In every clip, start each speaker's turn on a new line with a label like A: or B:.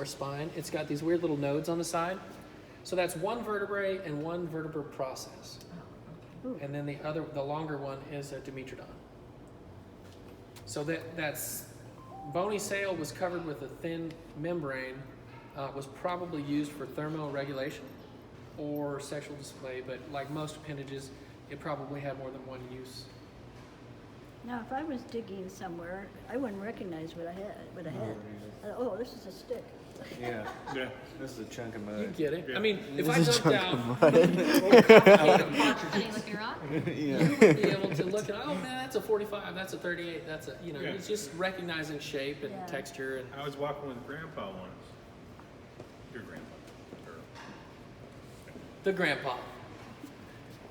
A: spine. It's got these weird little nodes on the side. So that's one vertebrae and one vertebral process. And then the longer one is a Dimetrodon. So that's bony sail was covered with a thin membrane, was probably used for thermoregulation or sexual display, but like most appendages, it probably had more than one use.
B: Now, if I was digging somewhere, I wouldn't recognize what I had. Oh, this is a stick.
C: Yeah. This is a chunk of mud.
A: You get it.
C: Yeah.
A: I mean, if I
D: This is a
A: looked
D: chunk
A: out,
D: of
A: partridges,
E: looking rock?
A: you would be able to look at, oh man, that's a 45, that's a 38, that's a,
C: Yeah.
A: it's just recognizing shape and
B: Yeah.
A: texture. And
C: I was walking with Grandpa once. Your grandpa.
A: the grandpa.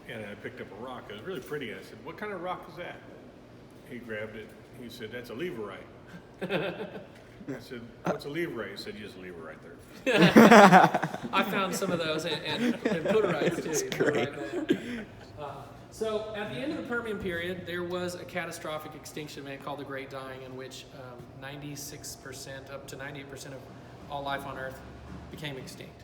C: And I picked up a rock. It was really pretty. I said, "What kind of rock is that?" He grabbed it. He said, "That's a leverite." I said, "What's a leverite?" He said, "Just leave it right there."
A: I found some of those and puterites too.
D: great.
A: So at the end of the Permian period, there was a catastrophic extinction event called the Great Dying, in which 96% up to 98% of all life on Earth became extinct,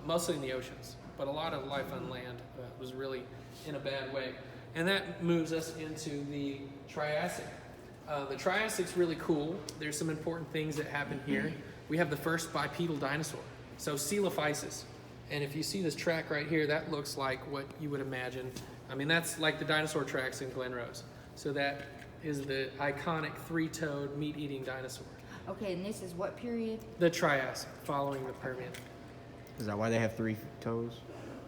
A: mostly in the oceans. But a lot of life on land was really in a bad way. And that moves us into the Triassic. The Triassic's really cool. There's some important things that happen here. We have the first bipedal dinosaur, so Coelophysis. And if you see this track right here, that looks like what you would imagine. I mean, that's like the dinosaur tracks in Glen Rose. So that is the iconic three-toed meat-eating dinosaur.
E: Okay, and this is what period?
A: The Triassic, following the Permian.
D: Is that why they have 3 toes?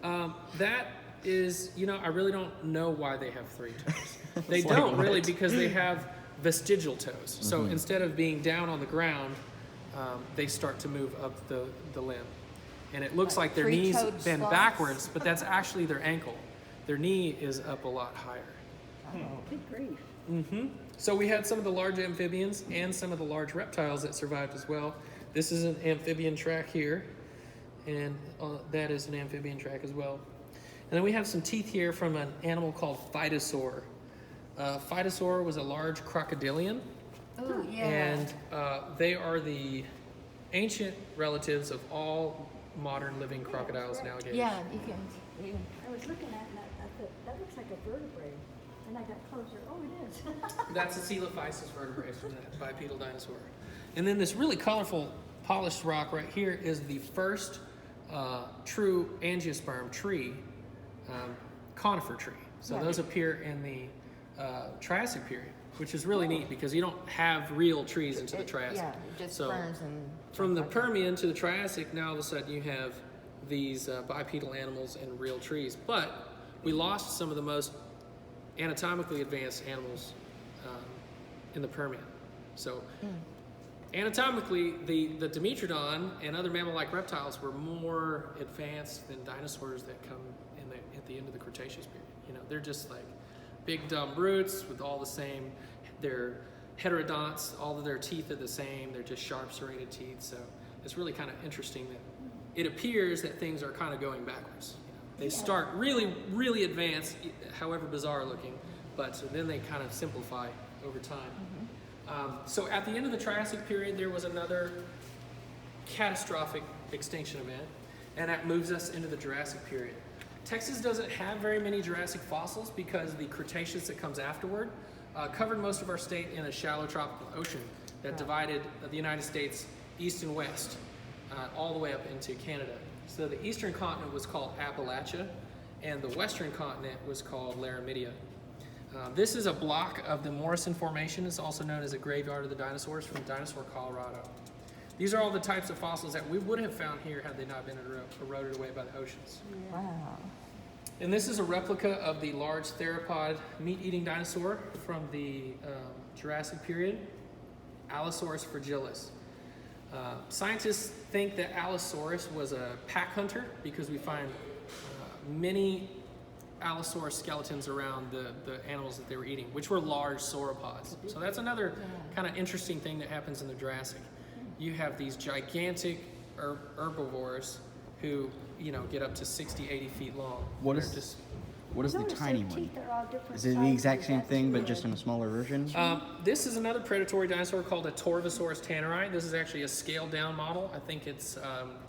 A: That is, I really don't know why they have 3 toes. They
D: It's like,
A: don't really,
D: what?
A: because they have vestigial toes. So instead of being down on the ground, they start to move up the limb. And it looks like their knees
E: three-toed
A: bend
E: sloths?
A: backwards, but that's actually their ankle. Their knee is up a lot higher.
B: Good grief.
A: So we had some of the large amphibians and some of the large reptiles that survived as well. This is an amphibian track here, and that is an amphibian track as well. And then we have some teeth here from an animal called Phytosaur. Phytosaur was a large crocodilian,
E: Oh, yeah.
A: and they are the ancient relatives of all modern living crocodiles and alligators.
E: Yeah, you can.
B: I was looking at it and I thought, that looks like a vertebrae. And I got closer. Oh, it is.
A: That's a Coelophysis vertebrae from that bipedal dinosaur. And then this really colorful polished rock right here is the first true angiosperm tree, conifer tree. So
E: Yeah.
A: those appear in the Triassic period, which is really neat because you don't have real trees into the Triassic.
E: Yeah, just
A: So
E: ferns and.
A: from the
E: stuff like that.
A: Permian to the Triassic, now all of a sudden you have these bipedal animals and real trees. But we lost some of the most anatomically advanced animals in the Permian. So anatomically, the Dimetrodon and other mammal-like reptiles were more advanced than dinosaurs that come at the end of the Cretaceous period. They're just like big dumb brutes with all the same, they're heterodonts, all of their teeth are the same, they're just sharp serrated teeth. So it's really kind of interesting that it appears that things are kind of going backwards. They start really, really advanced, however bizarre looking, but so then they kind of simplify over time. So at the end of the Triassic period, there was another catastrophic extinction event, and that moves us into the Jurassic period. Texas doesn't have very many Jurassic fossils because the Cretaceous that comes afterward covered most of our state in a shallow tropical ocean that divided the United States east and west, all the way up into Canada. So the eastern continent was called Appalachia, and the western continent was called Laramidia. This is a block of the Morrison Formation. It's also known as a graveyard of the dinosaurs from Dinosaur, Colorado. These are all the types of fossils that we would have found here had they not been eroded away by the oceans.
E: Wow.
A: And this is a replica of the large theropod meat-eating dinosaur from the Jurassic period, Allosaurus fragilis. Scientists think that Allosaurus was a pack hunter because we find many Allosaurus skeletons around the animals that they were eating, which were large sauropods. So that's another kind of interesting thing that happens in the Jurassic. You have these gigantic herbivores who, get up to 60, 80 feet long.
D: What
A: They're
D: is-
A: just
D: What is the
B: Notice
D: tiny
B: their
D: one?
B: teeth are all different
D: Is it the exact
B: sizes,
D: same
B: that's
D: thing, but
B: weird.
D: just in a smaller version?
A: This is another predatory dinosaur called a Torvosaurus tannerite. This is actually a scaled down model. I think it's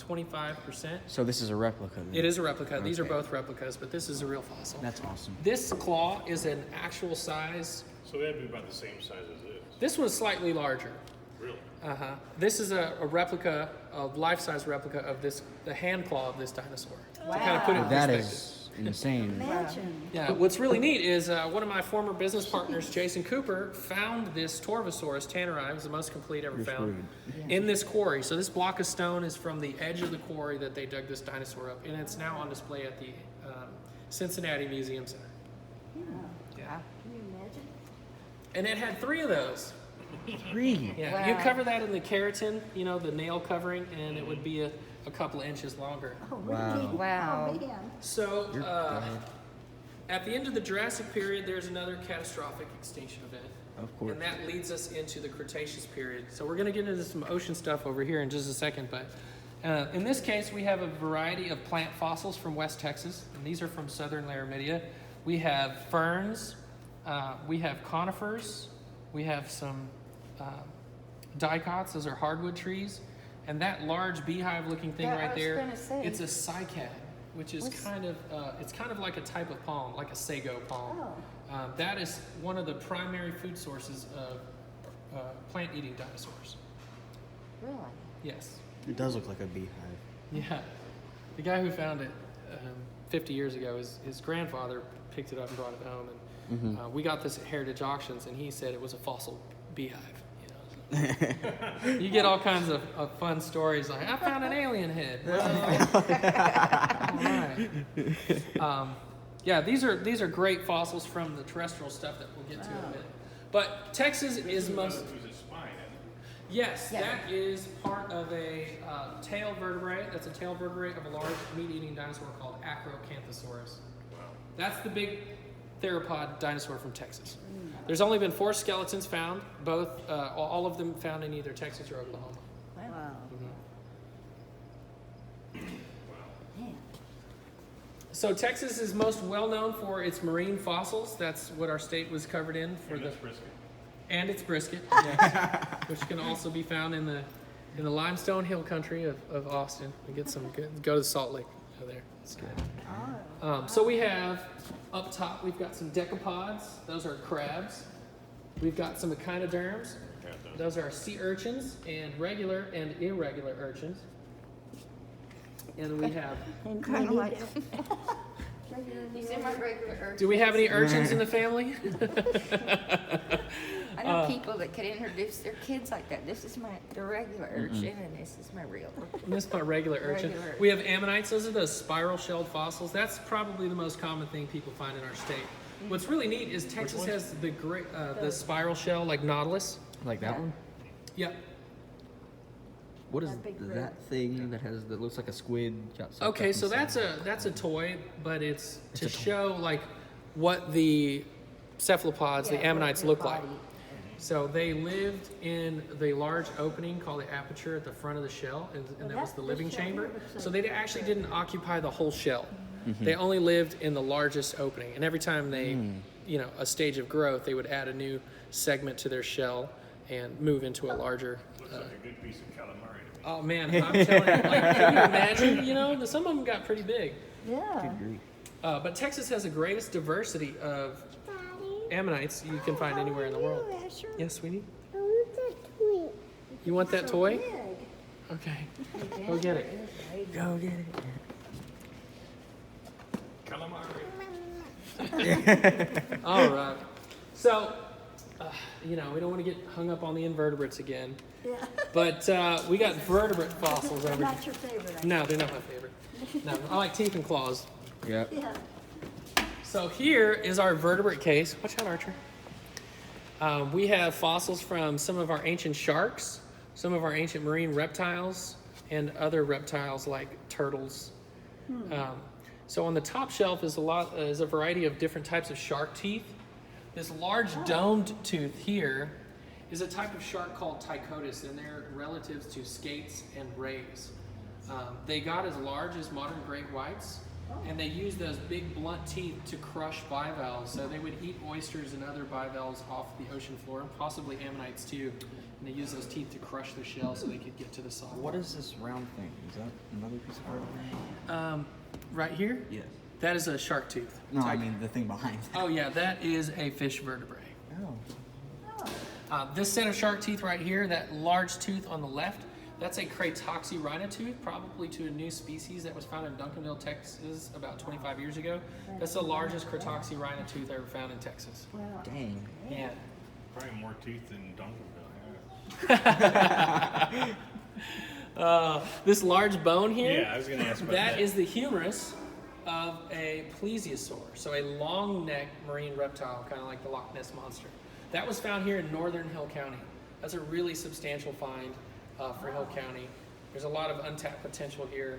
A: 25%.
D: So this is a replica. Then.
A: It is a replica. These are
D: Okay.
A: both replicas, but this is a real fossil.
D: That's awesome.
A: This claw is an actual size.
C: So that'd be about the same size as this.
A: This one's slightly larger.
C: Really?
A: This is a replica, a life-size replica of this, the hand claw of this dinosaur. To kind of
E: Wow.
A: put it in
D: That
A: perspective.
D: is insane.
B: Imagine.
A: Yeah, what's really neat is one of my former business partners, Jason Cooper, found this Torvosaurus tannerite. It was the most complete ever found in this quarry. So this block of stone is from the edge of the quarry that they dug this dinosaur up, and it's now on display at the Cincinnati Museum Center.
B: Yeah.
A: Yeah,
B: Can you imagine?
A: and it had 3 of those.
D: 3.
A: Yeah, you
E: Wow.
A: cover that in the keratin, you know, the nail covering, and it would be a couple of inches longer.
B: Oh,
D: Wow.
B: really?
E: Wow.
B: Oh, man.
A: So, at the end of the Jurassic period, there's another catastrophic extinction event.
D: Of course.
A: And that leads us into the Cretaceous period. So we're going to get into some ocean stuff over here in just a second. But in this case, we have a variety of plant fossils from West Texas. And these are from southern Laramidia. We have ferns. We have conifers. We have some dicots. Those are hardwood trees. And that large beehive-looking thing
E: Yeah, I
A: right
E: was
A: there,
E: gonna say.
A: it's a cycad, which is it's kind of like a type of palm, like a sago palm.
B: Oh.
A: That is one of the primary food sources of plant-eating dinosaurs.
E: Really?
A: Yes.
D: It does look like a beehive.
A: Yeah. The guy who found it 50 years ago, his grandfather picked it up and brought it home, and we got this at Heritage Auctions, and he said it was a fossil beehive. You know, so. You get all kinds of fun stories like, I found an alien head. Well, all right. Yeah, these are great fossils from the terrestrial stuff that we'll get to in a minute. But Texas is most.
C: It was a spine,
A: Yes,
E: Yeah.
A: that is part of a tail vertebrae. That's a tail vertebrae of a large meat-eating dinosaur called Acrocanthosaurus.
C: Wow.
A: That's the big theropod dinosaur from Texas. There's only been 4 skeletons found, all of them found in either Texas or Oklahoma.
B: Wow. Man.
A: So Texas is most well known for its marine fossils. That's what our state was covered in for the.
C: Brisket.
A: And its brisket, yes, which can also be found in the limestone hill country of Austin. We get some good. Go to the Salt Lake over there. It's good. So we have up top. We've got some decapods. Those are crabs. We've got some echinoderms. Those are sea urchins and regular and irregular urchins. And we have.
B: And
E: Kinda
B: maybe
E: like-
B: the-
E: These are my regular urchins.
A: Do we have any urchins in the family?
E: I know people that could introduce their kids like that. This is the regular urchin, and this is my real.
A: This is my regular urchin.
E: Regular.
A: We have ammonites. Those are those spiral-shelled fossils. That's probably the most common thing people find in our state. What's really neat is Texas has the spiral shell, like nautilus.
D: Like that one?
A: Yep.
D: What is
B: That big
D: that
B: red.
D: thing that looks like a squid? Got sucked
A: Okay,
D: up
A: so
D: inside?
A: that's a toy, but it's to
D: a toy.
A: show like what the cephalopods, the
E: Yeah,
A: ammonites,
E: their
A: look like.
E: body.
A: So they lived in the large opening called the aperture at the front of the shell, and that was the living chamber. So they actually didn't occupy the whole shell. They only lived in the largest opening, and every time they, a stage of growth, they would add a new segment to their shell and move into a larger.
C: Looks like a good piece of calamari to me.
A: Oh man, I'm telling you, like, can you imagine? Some of them got pretty big.
B: Yeah.
D: Good grief.
A: But Texas has the greatest diversity of ammonites you can find anywhere in the world. Yes, sweetie. You want that toy? Okay, go get it.
D: Go get it.
C: Calamari.
A: All right. So, we don't want to get hung up on the invertebrates again,
B: Yeah.
A: but we got vertebrate fossils
B: They're
A: over here.
B: not your favorite.
A: No, they're not my favorite. No, I like teeth and claws.
D: Yep.
B: Yeah.
A: So here is our vertebrate case. Watch out, Archer. We have fossils from some of our ancient sharks, some of our ancient marine reptiles, and other reptiles like turtles. So on the top shelf is a variety of different types of shark teeth. This large domed tooth here is a type of shark called Tychodus, and they're relatives to skates and rays. They got as large as modern great whites, And they use those big blunt teeth to crush bivalves. So they would eat oysters and other bivalves off the ocean floor, and possibly ammonites too. And they use those teeth to crush the shell so they could get to the salt.
F: What is this round thing? Is that another piece of vertebrae?
A: Right here?
F: Yes.
A: That is a shark tooth.
F: No, I mean the thing behind that.
A: Oh yeah, that is a fish vertebrae.
F: Oh.
A: This set of shark teeth right here, that large tooth on the left, that's a cratoxy rhinotooth, probably to a new species that was found in Duncanville, Texas about 25 years ago. That's the largest cratoxy rhinotooth ever found in Texas.
B: Wow.
F: Dang.
A: Yeah.
C: Probably more teeth than Duncanville.
A: This large bone here,
C: Yeah, I was gonna ask about
A: that
C: that.
A: is the humerus of a plesiosaur, so a long-necked marine reptile, kind of like the Loch Ness Monster. That was found here in northern Hill County. That's a really substantial find for Hill County. There's a lot of untapped potential here.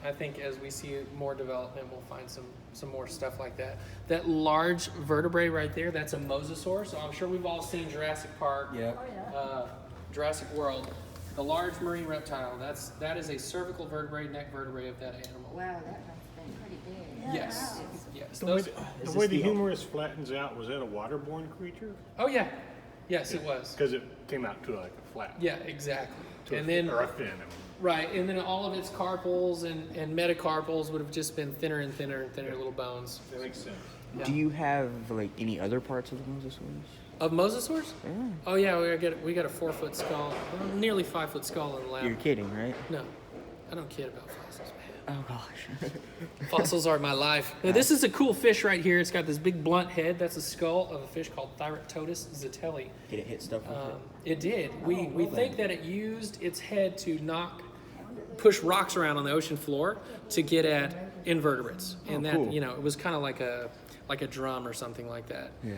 A: I think as we see more development, we'll find some more stuff like that. That large vertebrae right there, that's a mosasaur. So I'm sure we've all seen Jurassic Park,
F: Yep.
B: Oh, yeah.
A: Jurassic World. The large marine reptile, that is a cervical vertebrae, neck vertebrae of that animal.
E: Wow, that must have been pretty big.
B: Yeah.
A: Yes, yes.
C: The way
A: Those,
C: the,
F: Is
C: the, way
F: this
C: the
F: the-
C: humerus flattens out, was that a waterborne creature?
A: oh yeah, yes it was.
C: Because it came out to like a flat.
A: Yeah, exactly.
C: To
A: And
C: a,
A: then
C: or a fin.
A: right, and then all of its carpals and metacarpals would have just been thinner and thinner and thinner little bones.
C: That makes sense.
A: Yeah.
F: Do you have like any other parts of the mosasaurs?
A: Of mosasaurs?
F: Yeah.
A: Oh yeah, we got a 4-foot skull, nearly 5-foot skull in the lab.
F: You're kidding, right?
A: No, I don't kid about fossils, man.
F: Oh gosh.
A: Fossils are my life. Now, this is a cool fish right here. It's got this big blunt head. That's a skull of a fish called Thyractodus zatelli.
F: Did it hit stuff with it?
A: It did. We think that it used its head to push rocks around on the ocean floor to get at invertebrates, and that
F: cool.
A: it was kind of like a drum or something like that.
F: Yeah.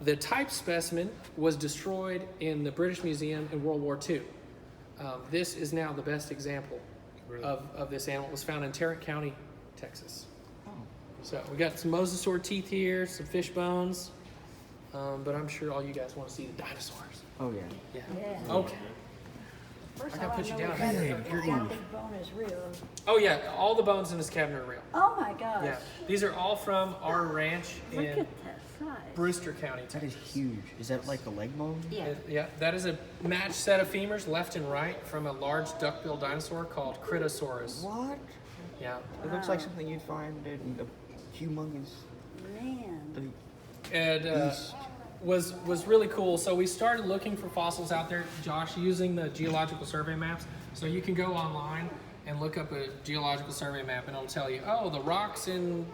A: The type specimen was destroyed in the British Museum in World War II. This is now the best example of this animal. It was found in Tarrant County, Texas.
F: Oh.
A: So we got some mosasaur teeth here, some fish bones, but I'm sure all you guys want to see the dinosaurs.
F: Oh yeah.
A: Yeah.
B: Yeah.
A: Okay.
B: First
A: I gotta
B: I
A: put you
B: want to know
A: down.
B: if that big bone is real.
A: Oh yeah, all the bones in this cabinet are real.
B: Oh my gosh.
A: Yeah, these are all from our ranch
B: Look
A: in
B: at that size.
A: Brewster County,
F: That is
A: Texas.
F: huge. Is that like the leg bone?
E: Yeah.
A: Yeah, that is a matched set of femurs, left and right, from a large duckbill dinosaur called Critosaurus.
F: What?
A: Yeah,
F: It looks like something you'd find in a humongous.
B: Man.
A: and was really cool. So we started looking for fossils out there, Josh, using the geological survey maps. So you can go online and look up a geological survey map, and it'll tell you, oh, the rocks in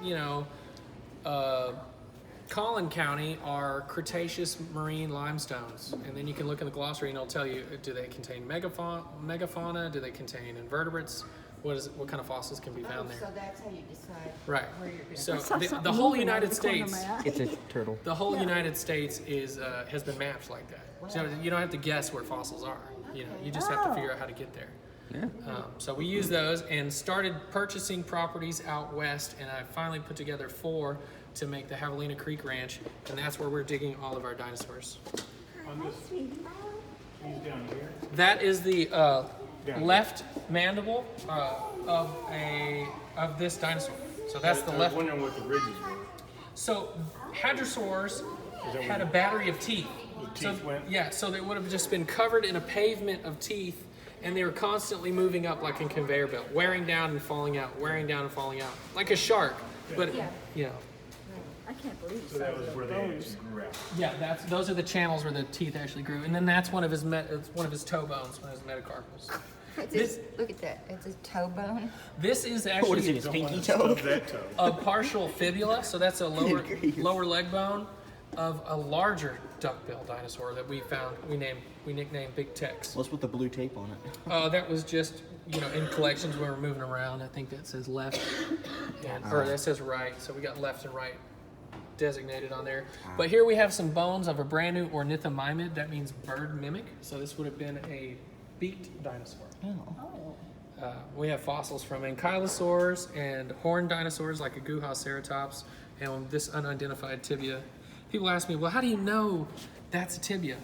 A: Collin County are Cretaceous marine limestones. And then you can look in the glossary and it'll tell you, do they contain megafauna? Do they contain invertebrates? What kind of fossils can be found
E: So
A: there?
E: that's how you decide
A: Right.
E: where you're going to
A: So
B: I saw
A: the
B: something
A: whole
B: moving out of
A: United
B: the corner of
A: States,
B: my eye.
F: It's a turtle.
A: the whole
B: Yeah.
A: United States has been mapped like that. So you don't have to guess where fossils are. You just have to figure out how to get there.
F: Yeah.
A: So we used those and started purchasing properties out west, and I finally put together 4 to make the Javelina Creek Ranch, and that's where we're digging all of our dinosaurs.
C: On this, he's down here.
A: That is the
C: Yeah.
A: left mandible of this dinosaur. So that's the
C: I
A: left.
C: was wondering what the ridges were.
A: So hadrosaurs
C: that
A: had a
C: what-
A: battery of teeth.
C: The teeth went?
A: Yeah, so they would have just been covered in a pavement of teeth, and they were constantly moving up like a conveyor belt, wearing down and falling out, wearing down and falling out, like a shark. But
E: Yeah.
B: I can't believe
C: So that
B: some
C: was
B: of
C: where
B: the
C: they
B: bones.
C: actually grew out.
A: yeah, those are the channels where the teeth actually grew, and then that's one of his toe bones, one of his metacarpals.
E: Look at that. It's a toe bone.
A: This is
F: What is it?
A: actually
F: His
C: Don't
F: pinky
C: wanna
F: toe?
C: stub that toe.
A: a partial fibula, so that's a
F: Good
A: lower leg bone of a larger duckbill dinosaur that we found. We nicknamed Big Tex.
F: What's with the blue tape on it?
A: That was just in collections when we were moving around. I think that says left, or that says right. So we got left and right designated on there. But here we have some bones of a brand new ornithomimid. That means bird mimic. So this would have been a beaked dinosaur.
F: Oh.
A: We have fossils from ankylosaurs and horned dinosaurs like a Guhaceratops and this unidentified tibia. People ask me, well, how do you know that's a tibia?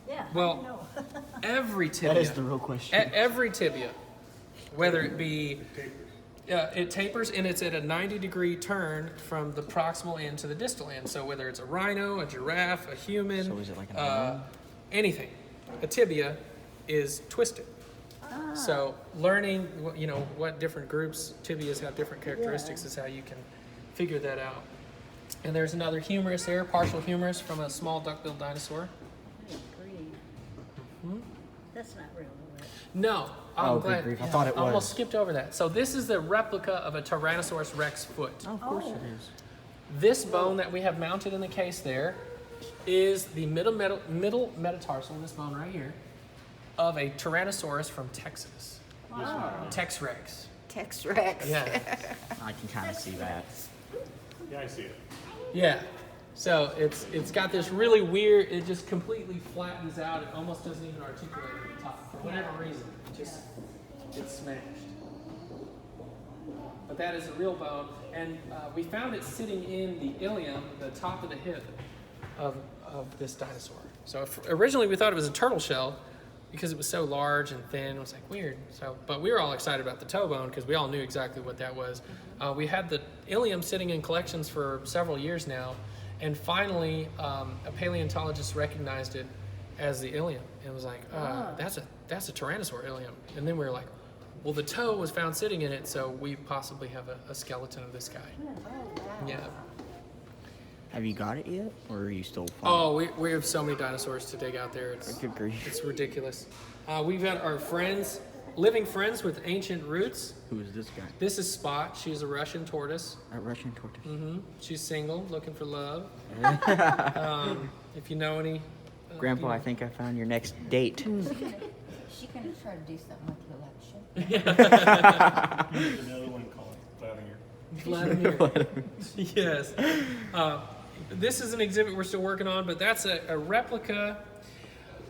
B: Yeah.
A: Well,
B: I know.
A: Every tibia.
F: That is the real question.
A: Every tibia, whether it be It tapers, and it's at a 90-degree turn from the proximal end to the distal end. So whether it's a rhino, a giraffe, a human,
F: So is it like an island?
A: anything, a tibia is twisted. So learning, what different groups tibias have different characteristics is how you can figure that out. And there's another humerus there, partial humerus from a small duck-billed dinosaur.
B: That's not real, right?
A: No, I'm
F: Oh, good
A: glad.
F: grief. I thought it
A: I almost
F: was.
A: skipped over that. So this is the replica of a Tyrannosaurus Rex foot.
F: Oh, of course it is.
A: This bone that we have mounted in the case there is the middle metatarsal, this bone right here, of a Tyrannosaurus from Texas. Tex Rex.
E: Tex Rex.
A: Yeah.
F: I can kind of see that.
C: Yeah, I see it.
A: Yeah. So it's got this really weird, it just completely flattens out. It almost doesn't even articulate at the top. For whatever reason, it's smashed. But that is a real bone. And we found it sitting in the ilium, the top of the hip of this dinosaur. So originally we thought it was a turtle shell because it was so large and thin. It was like weird. But we were all excited about the toe bone because we all knew exactly what that was. We had the ilium sitting in collections for several years now. And finally, a paleontologist recognized it as the ilium and was like, that's a Tyrannosaur ilium. And then we were like, well, the toe was found sitting in it, so we possibly have a skeleton of this guy. Yeah.
F: Have you got it yet, or are you still?
A: Oh, we have so many dinosaurs to dig out there.
F: Good grief.
A: It's ridiculous. We've got our friends, living friends with ancient roots.
F: Who is this guy?
A: This is Spot. She's a Russian tortoise.
F: A Russian tortoise.
A: She's single, looking for love. If you know any.
F: Grandpa, I think I found your next date.
E: Is she gonna try to do something with the election?
C: There's another one called Vladimir.
A: Vladimir. Yes. This is an exhibit we're still working on, but that's a replica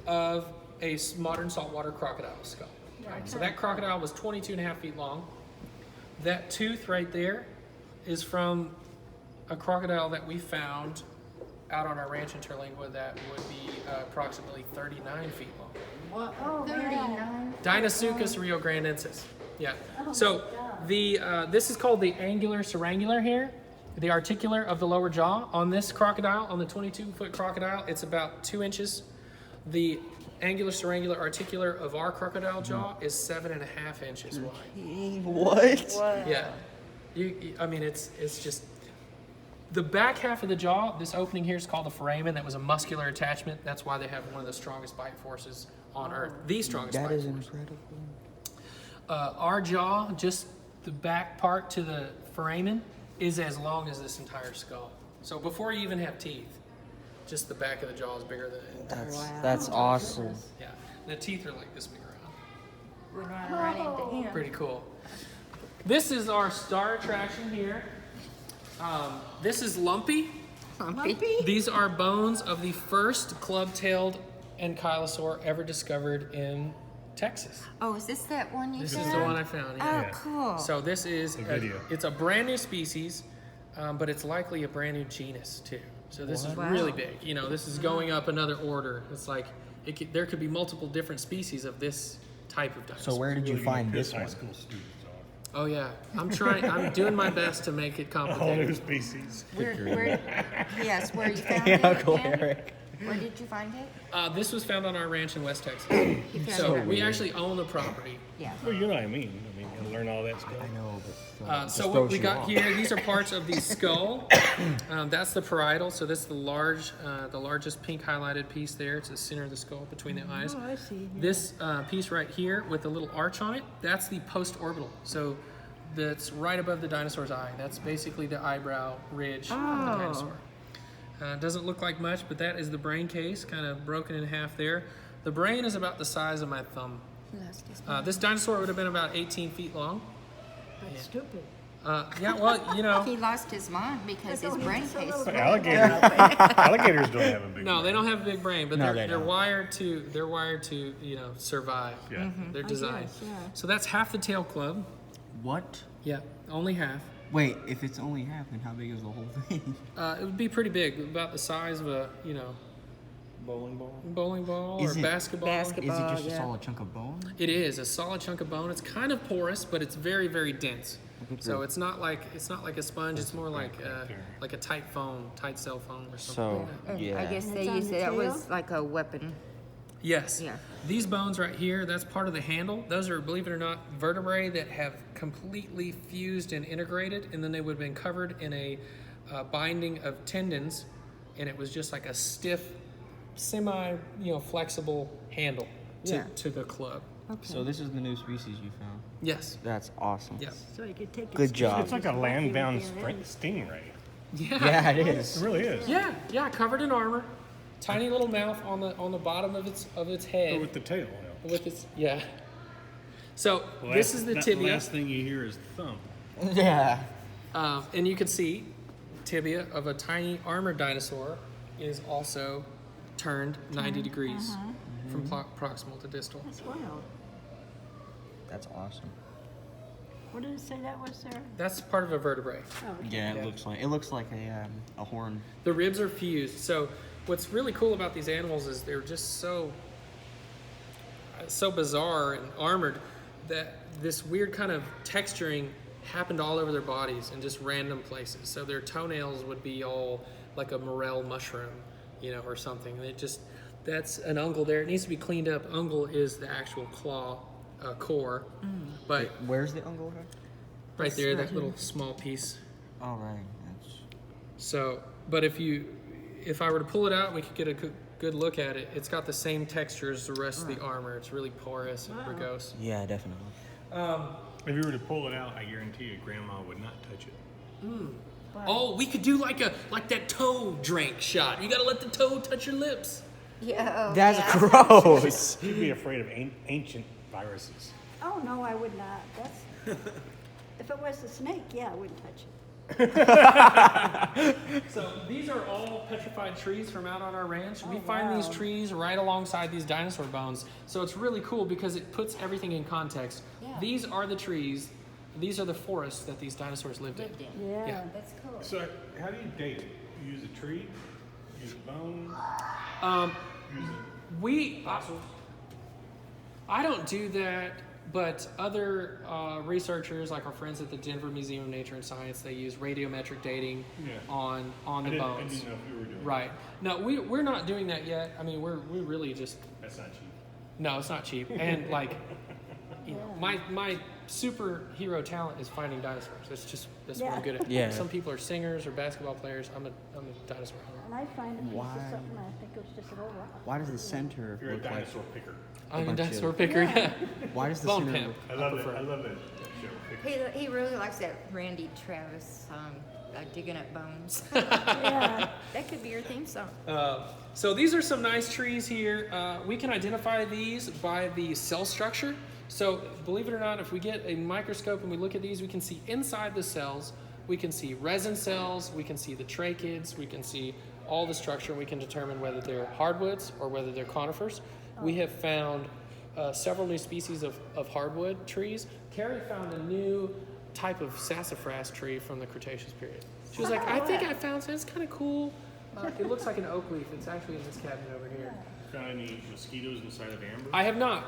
A: of a modern saltwater crocodile skull. Right? So that crocodile was 22 and a half feet long. That tooth right there is from a crocodile that we found out on our ranch in Terlingua that would be approximately 39 feet long.
B: Oh,
E: 39.
A: Deinosuchus riograndensis. Yeah. So this is called the angular syrangular here, the articular of the lower jaw. On this crocodile, on the 22-foot crocodile, it's about 2 inches. The angular syrangular articular of our crocodile jaw is 7.5 inches wide.
F: What?
A: Yeah. I mean, it's just the back half of the jaw. This opening here is called the foramen. That was a muscular attachment. That's why they have one of the strongest bite forces on Earth. The strongest
F: That
A: bite
F: is
A: force.
F: incredible.
A: Our jaw, just the back part to the foramen, is as long as this entire skull. So before you even have teeth, just the back of the jaw is bigger than it.
F: That's awesome.
A: Yeah, the teeth are like this big around.
E: We're not run into him.
A: Pretty cool. This is our star attraction here. This is Lumpy.
E: Lumpy?
A: These are bones of the first club-tailed ankylosaur ever discovered in Texas.
E: Oh, is this that one you
A: This
E: said?
A: is the one I found. Yeah.
E: Oh, cool.
A: So this is
C: video.
A: it's a brand new species, but it's likely a brand new genus too. So this is
E: Wow.
A: really big. This is going up another order. It's like there could be multiple different species of this type of dinosaur.
F: So where did you
C: Really gonna
F: find
C: piss
F: this
C: high
F: one?
C: school students off.
A: Oh yeah, I'm trying. I'm doing my best to make it
C: A whole new
A: complicated.
C: species.
E: Where you found
F: Yeah,
E: it
F: go
E: again?
F: Eric.
E: Where did you find it?
A: This was found on our ranch in West Texas.
E: You found
A: So
E: it.
A: we actually own the property.
E: Yeah.
C: Well, you know what I mean. You gotta learn all that stuff.
F: I know, but
A: So what we got here, these are parts of the skull. That's the parietal. So that's the largest pink highlighted piece there. It's the center of the skull between the eyes.
B: I see.
A: This piece right here with the little arch on it, that's the postorbital. So that's right above the dinosaur's eye. That's basically the eyebrow ridge of the dinosaur. Doesn't look like much, but that is the brain case, kind of broken in half there. The brain is about the size of my thumb.
E: He lost his
A: This dinosaur would have been about 18 feet long.
B: That's stupid.
A: Yeah, well,
E: He lost his mind because his
B: don't
E: brain
B: need to
E: case.
B: sell those
C: Alligators don't have a big
A: No,
C: brain.
A: they don't have a big brain, but
F: No,
A: they're
F: they don't.
A: wired to survive.
C: Yeah.
A: They're designed.
B: guess, yeah.
A: So that's half the tail club.
F: What?
A: Yeah, only half.
F: Wait, if it's only half, then how big is the whole thing?
A: It would be pretty big, about the size of a
C: Bowling ball.
A: bowling ball
D: Is
A: or
D: it-
A: basketball.
D: Is it just a
E: Yeah.
D: solid chunk of bone?
A: It is a solid chunk of bone. It's kind of porous, but it's very, very dense.
D: Good
A: So
D: grief.
A: it's not like a sponge. It's more like a tight foam, tight cell foam or something.
D: So
A: like that.
E: And
D: yeah.
E: I guess
B: And
E: they
B: it's on
E: used
B: the
E: that
B: tail?
E: was like a weapon.
A: Yes.
E: Yeah.
A: These bones right here, that's part of the handle. Those are, believe it or not, vertebrae that have completely fused and integrated, and then they would have been covered in a binding of tendons, and it was just like a stiff, flexible handle
E: Yeah.
A: to the club.
B: Okay.
D: So this is the new species you found.
A: Yes.
D: That's awesome.
A: Yeah.
B: So you could take
D: Good job.
C: It's like a land-bound stingray.
D: Yeah, it
C: It
D: is.
C: really is.
A: Yeah, covered in armor. Tiny little mouth on the bottom of its head.
C: But with the tail.
A: With its So
C: Well,
A: this is the
C: The
A: tibia,
C: last thing you hear is thump.
D: Yeah.
A: and you can see tibia of a tiny armored dinosaur is also turned 90 degrees from proximal to distal.
B: That's wild.
D: That's awesome.
B: What did it say that was there?
A: That's part of a vertebrae.
B: Oh, okay.
D: Yeah,
A: Yeah.
D: it looks like a horn.
A: The ribs are fused. So what's really cool about these animals is they're just so bizarre and armored that this weird kind of texturing happened all over their bodies in just random places. So their toenails would be all like a morel mushroom, or something. And that's an ungle there. It needs to be cleaned up. Ungle is the actual claw core, but
D: Where's the ungle?
A: right there, that little small piece.
D: Oh right. That's
A: So, but if I were to pull it out, we could get a good look at it. It's got the same texture as the rest of the armor. It's really porous and rugose.
D: yeah, definitely.
C: If you were to pull it out, I guarantee you Grandma would not touch it.
A: Oh, we could do like that toe drink shot. You gotta let the toe touch your lips.
E: Yeah. Oh,
D: That's
E: yeah.
D: gross.
C: She'd be afraid of ancient viruses.
B: Oh, no, I would not. That's, if it was a snake, yeah, I wouldn't touch it.
A: So these are all petrified trees from out on our ranch. We
B: Oh,
A: find these
B: wow.
A: trees right alongside these dinosaur bones. So it's really cool because it puts everything in context.
E: Yeah.
A: These are the trees. These are the forests that these dinosaurs lived in.
E: Lived in.
B: Yeah.
A: Yeah.
E: That's cool.
C: So how do you date it? You use a tree? Use a bone? Use
A: I don't do that, but other researchers, like our friends at the Denver Museum of Nature and Science, they use radiometric dating
C: Yeah.
A: on the
C: I
A: bones.
C: didn't know if you were doing
A: Right. No, we're not doing that yet. I mean, we really just
C: That's not cheap.
A: no, it's not cheap. And like, my superhero talent is finding dinosaurs. That's what I'm
B: Yeah.
A: good at.
D: Yeah.
A: Some people are singers or basketball players. I'm a dinosaur hunter.
B: And I find a piece
D: Why?
B: of something, I think it was just an old rock.
D: Why does the center
C: You're a
D: look like?
C: dinosaur picker.
A: I'm a
D: bunch of-
A: dinosaur picker. Yeah.
D: Why does the
A: Bone
D: center?
A: pimp.
C: I love
A: prefer.
C: that. I love that show.
E: He really likes that Randy Travis song, Digging Up Bones.
B: Yeah.
E: That could be your theme song.
A: So these are some nice trees here. We can identify these by the cell structure. So believe it or not, if we get a microscope and we look at these, we can see inside the cells. We can see resin cells. We can see the tracheids. We can see all the structure. We can determine whether they're hardwoods or whether they're conifers. We have found several new species of hardwood trees. Carrie found a new type of sassafras tree from the Cretaceous period. She was like, I think I found something. It's kind of cool. It looks like an oak leaf. It's actually in this cabinet over here.
C: Found any mosquitoes inside of amber?
A: I have not.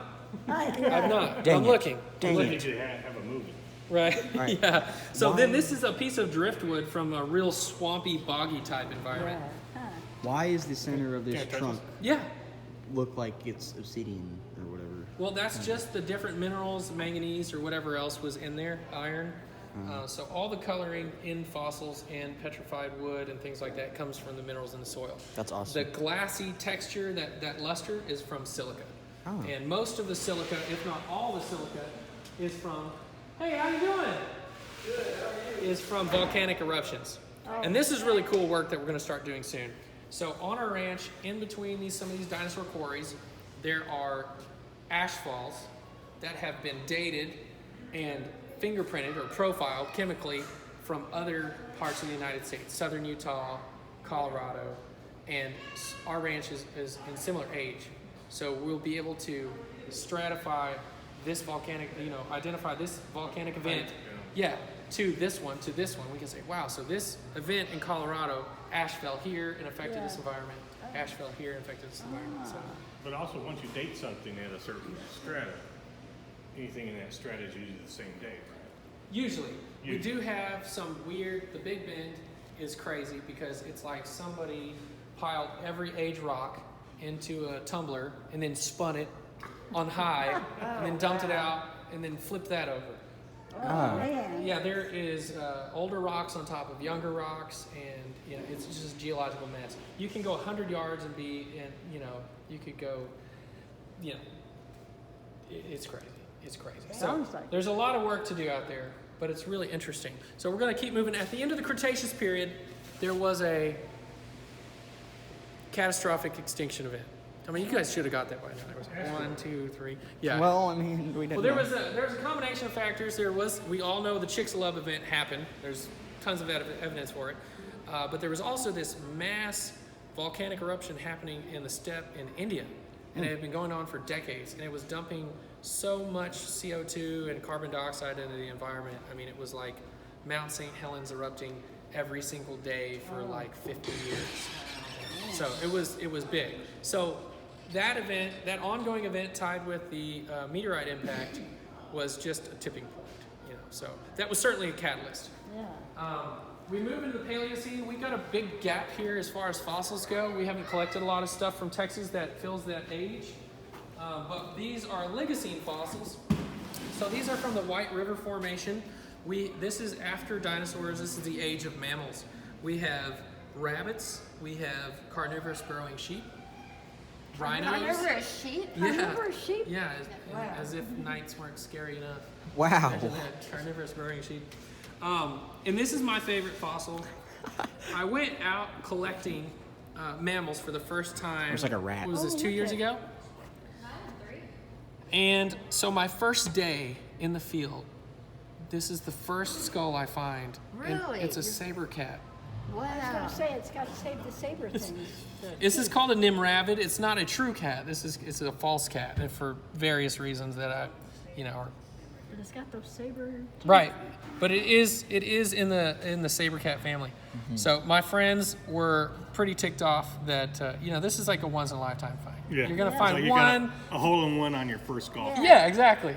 B: Yeah.
A: I've not.
D: Dang
A: I'm
D: it.
A: looking.
D: Dang
C: Look
D: it.
C: at you have a movie.
A: Right.
D: Right.
A: Yeah. So
D: Why-
A: then this is a piece of driftwood from a real swampy, boggy type environment.
B: Huh.
D: Why is the center of this
C: Can't touch
D: trunk
A: Yeah.
D: look like it's obsidian or whatever?
A: Well, that's just the different minerals, manganese or whatever else was in there, iron. So all the coloring in fossils and petrified wood and things like that comes from the minerals in the soil.
D: That's
A: The
D: awesome.
A: glassy texture, that luster, is from silica.
D: Oh.
A: And most of the silica, if not all the silica, is from, hey, how you doing? Good, how are you? Is from volcanic eruptions. And this is really cool work that we're going to start doing soon. So on our ranch, in between some of these dinosaur quarries, there are ash falls that have been dated and fingerprinted or profiled chemically from other parts of the United States, southern Utah, Colorado, and our ranch is in similar age. So we'll be able to stratify this volcanic, identify this volcanic event, to this one. We can say, wow, so this event in Colorado, ash fell here and affected this
B: Yeah.
A: environment.
B: Oh,
A: Asheville here. In fact, it's environment. So.
C: But also, once you date something at a certain strata, anything in that strata is usually the same day, right?
A: Usually. We
C: Usually.
A: do have some weird, the Big Bend is crazy because it's like somebody piled every age rock into a tumbler and then spun it on high and then dumped it out and then flipped that over.
B: Oh, man.
A: Yeah, there is older rocks on top of younger rocks, and you know it's just a geological mess. You can go 100 yards and be, you know, you could go, you know, it's crazy. It's crazy.
B: Sounds like
A: there's a lot of work to do out there, but it's really interesting. So we're going to keep moving. At the end of the Cretaceous period, there was a catastrophic extinction event. I mean, you guys should have got that by now. There was 1, 2, 3. Yeah.
D: Well, I mean, we didn't.
A: Well, there was a combination of factors. We all know the Chicxulub event happened. There's tons of evidence for it. But there was also this mass volcanic eruption happening in the steppe in India. And it had been going on for decades. And it was dumping so much CO2 and carbon dioxide into the environment. I mean, it was like Mount St. Helens erupting every single day for like 50 years. So it was big. So that event, that ongoing event tied with the meteorite impact was just a tipping point, you know. So that was certainly a catalyst.
B: Yeah.
A: We move into the Paleocene. We've got a big gap here as far as fossils go. We haven't collected a lot of stuff from Texas that fills that age. But these are Oligocene fossils. So these are from the White River Formation. This is after dinosaurs. This is the age of mammals. We have rabbits. We have carnivorous burrowing sheep. Rhinos.
E: Carnivorous sheep?
A: Yeah.
B: Carnivorous sheep?
A: Yeah,
E: Wow.
A: as if nights weren't scary enough.
D: Wow.
A: Imagine that, carnivorous burrowing sheep. And this is my favorite fossil. I went out collecting mammals for the first time.
D: It was like a rat.
A: What was this, 2 years
B: okay.
A: ago? And so my first day in the field, this is the first skull I find. And
E: Really?
A: it's a saber cat.
B: I was
E: Wow.
B: going to say, it's got to save the saber things.
A: This is called a nimravid. It's not a true cat. It's a false cat, and for various reasons that I, you know, are
B: But it's got those saber teeth.
A: right. But it is in the saber cat family. So my friends were pretty ticked off that you know, this is like a once in a lifetime find.
C: Yeah.
A: You're gonna
C: So
A: find
C: you got
A: one.
C: a hole-in-one on your first golf.
A: Yeah, exactly.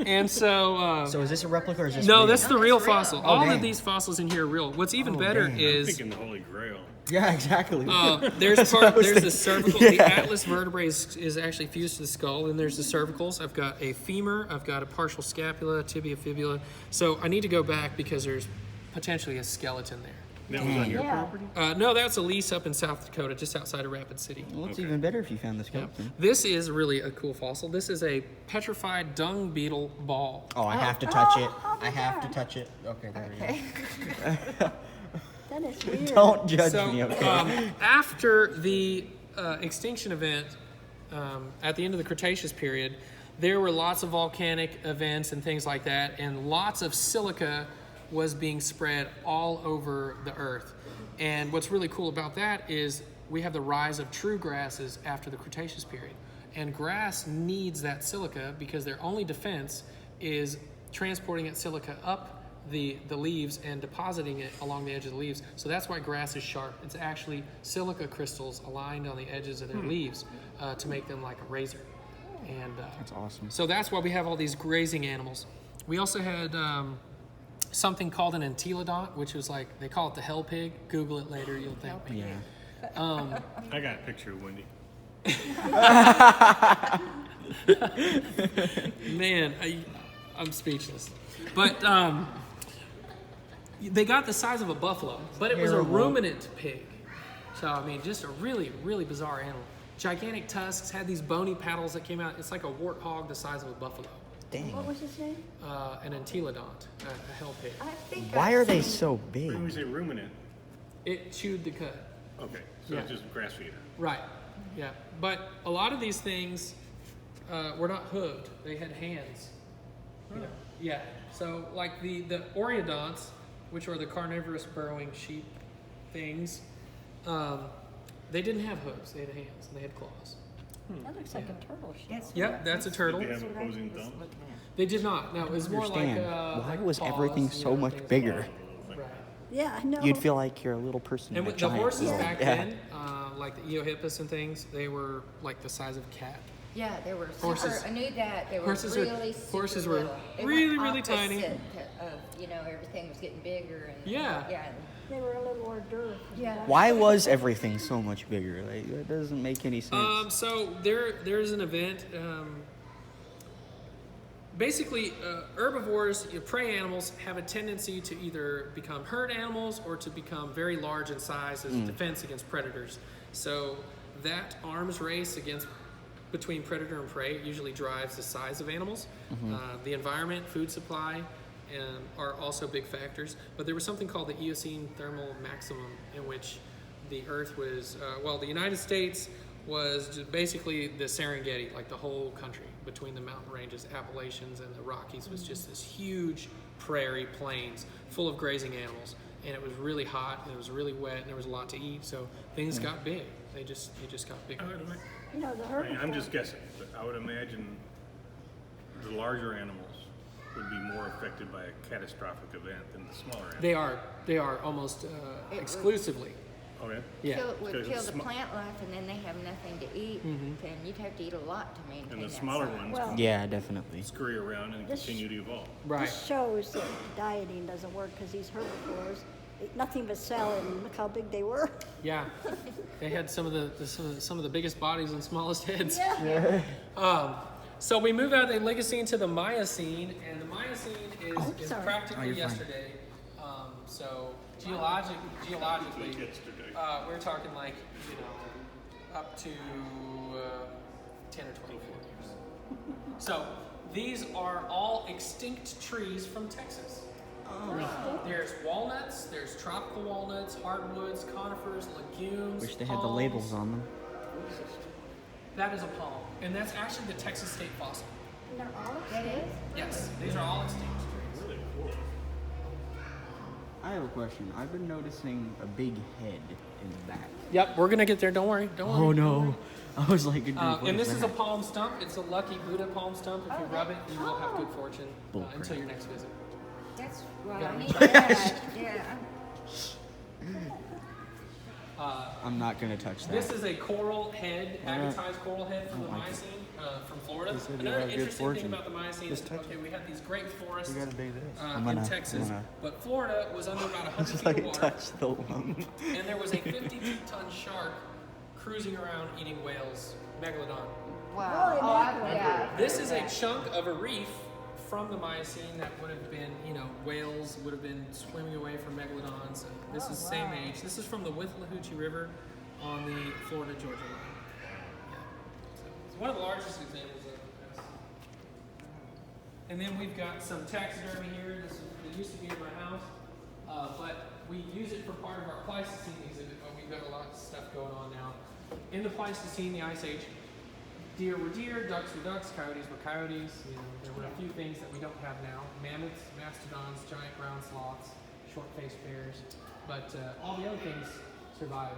A: And so.
D: So is this a replica or is this
A: No,
D: real?
A: that's the
E: No,
A: real
E: it's real.
A: fossil.
D: Oh,
A: All
D: dang.
A: of these fossils in here are real. What's even
D: Oh,
A: better
D: dang.
C: I'm
A: is
C: thinking the Holy Grail.
D: Yeah, exactly.
A: there's
D: what I was
A: the
D: thinking.
A: cervical.
D: Yeah.
A: The atlas vertebrae is actually fused to the skull, and there's the cervicals. I've got a femur. I've got a partial scapula, tibia, fibula. So I need to go back because there's potentially a skeleton there.
C: That was on your
B: Yeah.
C: property?
A: No, that's a lease up in South Dakota, just outside of Rapid City.
D: Well, it's
C: Okay.
D: even better if you found the
A: Yeah.
D: skeleton.
A: This is really a cool fossil. This is a petrified dung beetle ball.
D: Oh, I have to touch it.
B: oh my
D: I have to
B: God.
D: touch it. Okay, there we
E: Okay.
B: That is weird.
D: go. Don't judge
A: So
D: me, okay?
A: after the extinction event at the end of the Cretaceous period, there were lots of volcanic events and things like that, and lots of silica was being spread all over the earth. And what's really cool about that is we have the rise of true grasses after the Cretaceous period. And grass needs that silica because their only defense is transporting that silica up the leaves and depositing it along the edge of the leaves. So that's why grass is sharp. It's actually silica crystals aligned on the edges of their leaves to make them like a razor. And
D: That's awesome.
A: so that's why we have all these grazing animals. We also had something called an entelodont, which was like, they call it the hell pig. Google it later, you'll thank me.
D: Yeah.
C: I got a picture of Wendy.
A: Man, I'm speechless. But they got the size of a buffalo, but it was a
D: Terrible.
A: ruminant pig. So, I mean, just a really, really bizarre animal. Gigantic tusks, had these bony paddles that came out. It's like a warthog the size of a buffalo.
D: Dang.
B: What was his name?
A: An entelodont, a hell pig.
E: I think
D: Why
E: I've
D: are they
E: seen-
D: so
C: When we
D: big?
C: say ruminant,
A: It chewed the cud.
C: okay, so it's
A: Yeah.
C: just grass feeder.
A: Right. Yeah. But a lot of these things were not hooved. They had hands. You know? Yeah. So like the oreodonts, which are the carnivorous burrowing sheep things, they didn't have hooves. They had hands and they had claws.
B: That looks like a turtle shell.
A: Yep, that's a turtle.
C: Did they have opposing thumbs?
A: They did not. No, it was more like
D: Understand. Why
A: like
D: was
A: paws,
D: everything
A: you
D: so
A: know,
D: much
A: things
D: bigger?
A: Like, right.
B: Yeah, I know.
D: You'd feel like you're a little person
A: And
D: in a
A: with the
D: giant
A: horses
D: world.
A: back
D: Yeah.
A: then, like the Eohippus and things, they were like the size of a cat.
E: Yeah, they were super.
A: Horses-
E: I knew that they were
A: horses are-
E: really super
A: horses were
E: little. They
A: really,
E: went
A: really tiny.
E: opposite Of, you know, everything was getting bigger and
A: Yeah.
E: yeah.
B: They were a little hors d'oeuvre.
E: Yeah.
F: Why was everything so much bigger? Like that doesn't make any sense.
A: So there's an event. Basically, herbivores, prey animals, have a tendency to either become herd animals or to become very large in size as defense against predators. So that arms race between predator and prey usually drives the size of animals. The environment, food supply, are also big factors. But there was something called the Eocene thermal maximum, in which the Earth was, the United States was just basically the Serengeti, like the whole country between the mountain ranges, Appalachians and the Rockies was just this huge prairie plains full of grazing animals. And it was really hot, and it was really wet, and there was a lot to eat, so things got big. They just got bigger.
B: You know, the
C: I
B: herbivore.
C: mean, I'm just guessing, but I would imagine the larger animals would be more affected by a catastrophic event than the smaller animals.
A: They are almost
E: It
A: exclusively.
C: Oh, yeah?
A: Yeah.
E: It would
C: Because
E: kill
C: it's
E: the plant life, and then they have nothing to eat. And you'd have to eat a lot to maintain
C: And the
E: that
C: smaller
E: size.
C: ones
B: Well,
C: can
F: Yeah, definitely.
C: scurry around and
B: This-
C: continue to evolve.
A: Right.
B: This shows that dieting doesn't work because these herbivores ate nothing but salad, and look how big they were.
A: Yeah. They had some of the biggest bodies and smallest heads.
B: Yeah.
A: So we move out of the Oligocene to the Miocene, and the Miocene is
B: sorry.
A: practically
F: you're fine.
A: yesterday. So geologically, we're talking like, up to 10 or 24 years. So these are all extinct trees from Texas. There's walnuts, there's tropical walnuts, hardwoods, conifers, legumes.
F: Wish they had the
A: palms.
F: labels on them.
A: That is a palm, and that's actually the Texas state fossil.
B: And they're all
E: That
B: extinct.
E: is?
A: Yes, these are all extinct trees.
C: Really cool.
F: I have a question. I've been noticing a big head in the back.
A: Yep, we're gonna get there. Don't worry. Don't worry.
F: Oh no! I was like, good grief, what
A: And this
F: that?
A: is a palm stump. It's a lucky Buddha palm stump. If you rub it, you will have good fortune
F: Bull
A: until
F: crap.
A: your next visit.
E: That's right.
A: Gotta
E: I
A: be
E: need
A: checked.
E: that. Yeah.
F: I'm not gonna touch that.
A: This is a coral head, magnetized coral head from the Miocene, from Florida.
F: He said you
A: Another
F: have good
A: interesting thing
F: fortune.
A: about the Miocene is,
F: Just touch
A: okay, we have these great forests
F: You gotta do this.
A: in Texas, but Florida was under about 100
F: Just
A: feet
F: like
A: of water,
F: touch the lump.
A: and there was a 52-ton shark cruising around eating whales, megalodon.
E: Wow.
B: Holy
E: Oh,
B: mackerel.
E: yeah.
A: This is a chunk of a reef from the Miocene that would have been, whales would have been swimming away from megalodons. This is same age. This is from the Withlacoochee River on the Florida-Georgia line. Yeah. So it's one of the largest examples of this. And then we've got some taxidermy here. It used to be in my house, but we use it for part of our Pleistocene exhibit, but we've got a lot of stuff going on now. In the Pleistocene, the Ice Age, deer were deer, ducks were ducks, coyotes were coyotes. There were a few things that we don't have now. Mammoths, mastodons, giant ground sloths, short-faced bears. But all the other things survived.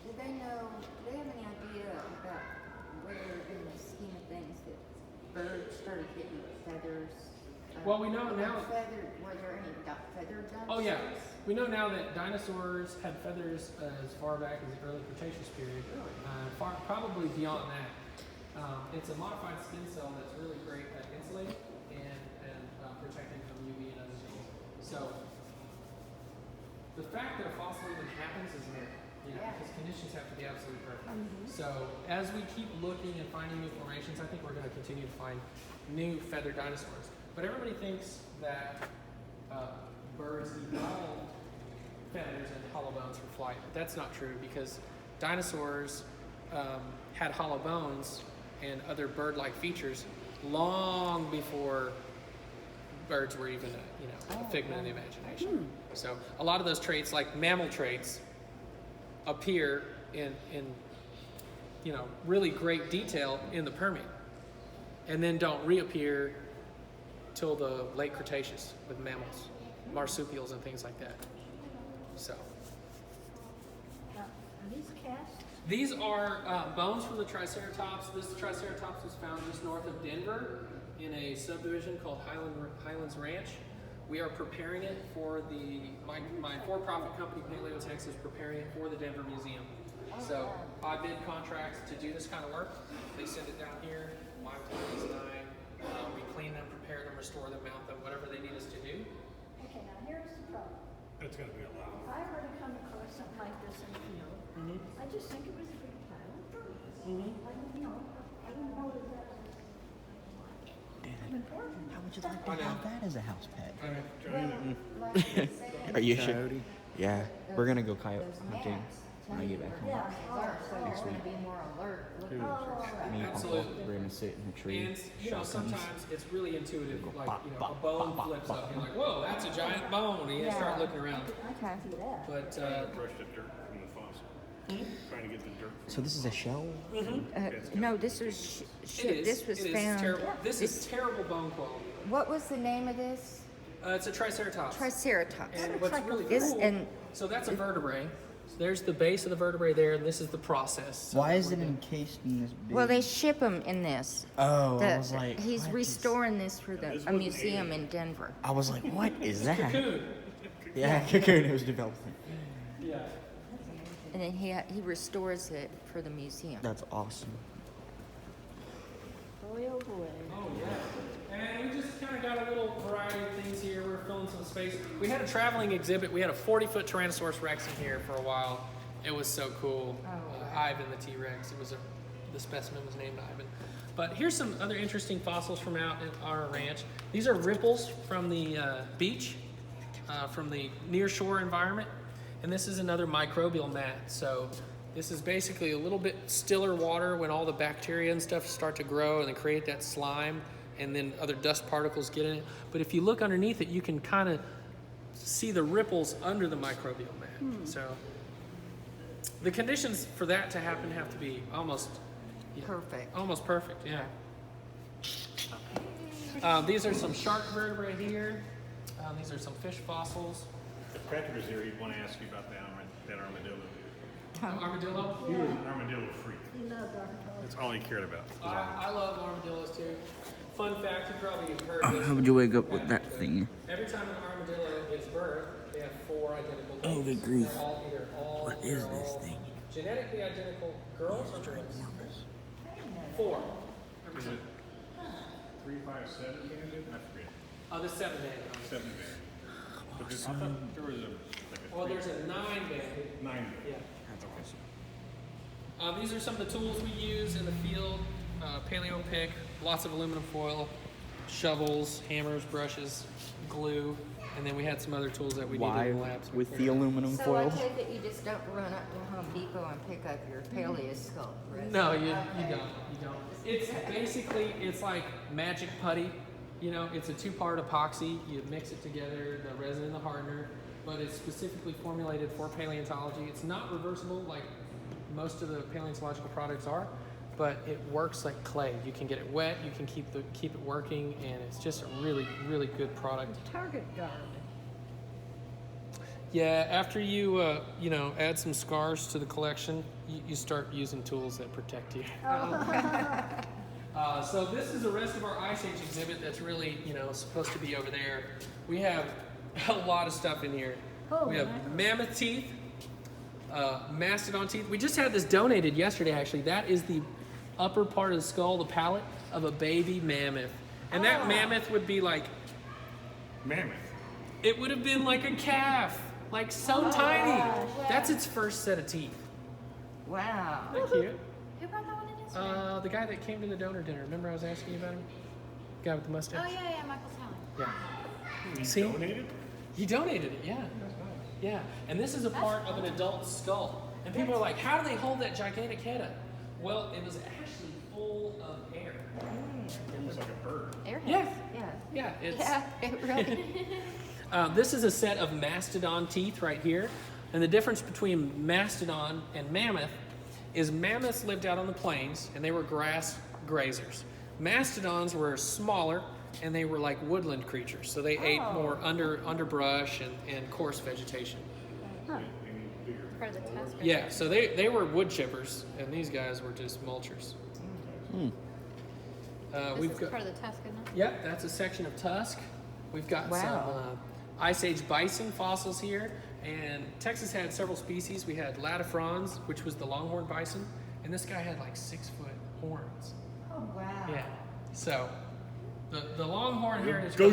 E: Do they have any idea about where in the scheme of things that birds started getting feathers?
A: Well, we know now-
E: Were there any feathered dinosaurs?
A: Oh yeah, we know now that dinosaurs had feathers as far back as the early Cretaceous period. Probably beyond that. It's a modified skin cell that's really great at insulating and protecting from UV and other things. So the fact that a fossil even happens is rare, because conditions have to be absolutely perfect. So as we keep looking and finding new formations, I think we're going to continue to find new feathered dinosaurs. But everybody thinks that birds evolved feathers and hollow bones for flight. But that's not true, because dinosaurs had hollow bones and other bird-like features long before birds were even a figment of the imagination. So a lot of those traits, like mammal traits, appear in really great detail in the Permian, and then don't reappear till the late Cretaceous with mammals, marsupials and things like that. So
B: Now, are these cast?
A: these are bones from the Triceratops. This Triceratops was found just north of Denver in a subdivision called Highlands Ranch. We are preparing it for my for-profit company, Paleo Texas, preparing it for the Denver Museum. So I bid contracts to do this kind of work. They send it down here. My employees and I, we clean them, prepare them, restore them, mount them, whatever they need us to do.
B: Okay, now here's the problem.
C: That's gonna be a lot.
B: If I were to come across something like this in the field, I just think it was a big pile of dirt. I didn't know. I didn't know that that was important.
F: How would you like
A: I
F: to
A: know.
F: have that as a house pet?
E: Like
F: Are you
E: they
F: sure?
E: say,
F: Yeah, we're gonna go coyote
E: those
F: hunting
E: maps
F: when
E: tell
F: I
E: you
F: get back
E: where
F: home.
E: foxes are, so you're gonna be more alert. Looking for
F: Me and
A: Absolutely.
F: Papa, we're gonna sit in the tree.
A: And you know,
F: shotguns.
A: sometimes it's really intuitive. Like
F: bop,
A: you know,
F: bop,
A: a bone
F: bop,
A: flips
F: bop,
A: up. You're like, whoa, that's a giant bone. And you start looking around.
B: I can see that.
A: But
C: Brush the dirt from the fossil. Trying to get the dirt.
F: So this is a shell?
E: No, this was
A: it is.
E: this was
A: it is
E: found.
A: terrible. This is terrible bone quality.
E: What was the name of this?
A: It's a triceratops.
E: Triceratops.
A: And what's really
E: It's-
A: cool,
E: and-
A: so that's a vertebrae. So there's the base of the vertebrae there, and this is the process. So
F: Why is
A: we're
F: it
A: gonna-
F: encased in this big...
E: Well, they ship them in this.
F: Oh, I
E: The-
F: was like...
E: he's
F: what is-
E: restoring this for
C: this
E: a
C: wasn't
E: museum
C: alien.
E: in Denver.
F: I was like, what is that?
A: Cocoon.
F: Yeah, cocoon it was developing.
A: Yeah.
E: And then he restores it for the museum.
F: That's awesome.
B: Boy, oh boy.
A: Oh yeah. And we just kind of got a little variety of things here. We're filling some space. We had a traveling exhibit. We had a 40-foot Tyrannosaurus Rex in here for a while. It was so cool. Ivan the T-Rex. It was the specimen was named Ivan. But here's some other interesting fossils from out at our ranch. These are ripples from the beach, from the near shore environment. And this is another microbial mat. So this is basically a little bit stiller water when all the bacteria and stuff start to grow and then create that slime, and then other dust particles get in it. But if you look underneath it, you can kind of see the ripples under the microbial mat. So the conditions for that to happen have to be almost
E: Perfect.
A: almost perfect, yeah. These are some shark vertebrae here. These are some fish fossils.
C: If Patrick was here, he'd want to ask you about that armadillo.
A: Armadillo.
C: He was an armadillo freak.
B: He loved armadillos.
C: That's all he cared about.
A: I love armadillos too. Fun fact, you probably have heard this.
F: How would you wake up with that thing?
A: Every time an armadillo gives birth, they have 4 identical babies.
F: Oh, good grief.
A: They're all either
F: What is this thing?
A: genetically identical girls or boys. 4.
C: Is it 357 candidate? I forget.
A: Oh, the 7 man.
C: 7 band. But I thought there was a
A: Well, there's a 9 band.
C: 9.
A: Yeah. These are some of the tools we use in the field. Paleo pick, lots of aluminum foil, shovels, hammers, brushes, glue, and then we had some other tools that we needed
F: Why
A: in the labs.
F: with the aluminum
E: So I
F: foil?
E: take it you just don't run up to Home Depot and pick up your paleo skull.
A: No, you don't. You don't. It's basically, it's like magic putty. You know, it's a 2-part epoxy. You mix it together, the resin and the hardener, but it's specifically formulated for paleontology. It's not reversible like most of the paleontological products are, but it works like clay. You can get it wet, you can keep it working, and it's just a really, really good product.
B: Target guard.
A: Yeah, after you add some scars to the collection, you start using tools that protect you. So this is the rest of our Ice Age exhibit that's really, supposed to be over there. We have a lot of stuff in here.
B: Holy
A: We have
B: mackerel.
A: mammoth teeth, mastodon teeth. We just had this donated yesterday, actually. That is the upper part of the skull, the palate of a baby mammoth. And that mammoth would be like,
C: Mammoth.
A: it would have been like a calf, like so tiny. That's its first set of teeth.
E: Wow.
A: Thank you.
G: Who brought that one in yesterday?
A: The guy that came to the donor dinner. Remember I was asking you about him? Guy with the mustache.
G: Oh yeah, Michael Talent.
A: Yeah.
C: He
A: See?
C: donated?
A: He donated it, yeah. Yeah. And this is a part of an adult skull. And people are like, how do they hold that gigantic head up? Well, it was actually full of air.
C: Almost like a bird.
G: Airheads.
A: Yeah.
E: Yeah.
A: Yeah. It's,
E: Yeah, it really.
A: This is a set of mastodon teeth right here. And the difference between mastodon and mammoth is mammoths lived out on the plains and they were grass grazers. Mastodons were smaller and they were like woodland creatures. So they ate more underbrush and coarse vegetation.
G: For the tusk.
A: Yeah, so they were wood chippers and these guys were just mulchers.
G: This
A: We've
G: is
A: got,
G: part of the tusk, isn't it?
A: yep, that's a section of tusk. We've got
E: Wow.
A: some Ice Age bison fossils here. And Texas had several species. We had Latifrons, which was the longhorn bison, and this guy had like 6-foot horns.
E: Oh, wow.
A: Yeah. So the longhorn heritage
C: Go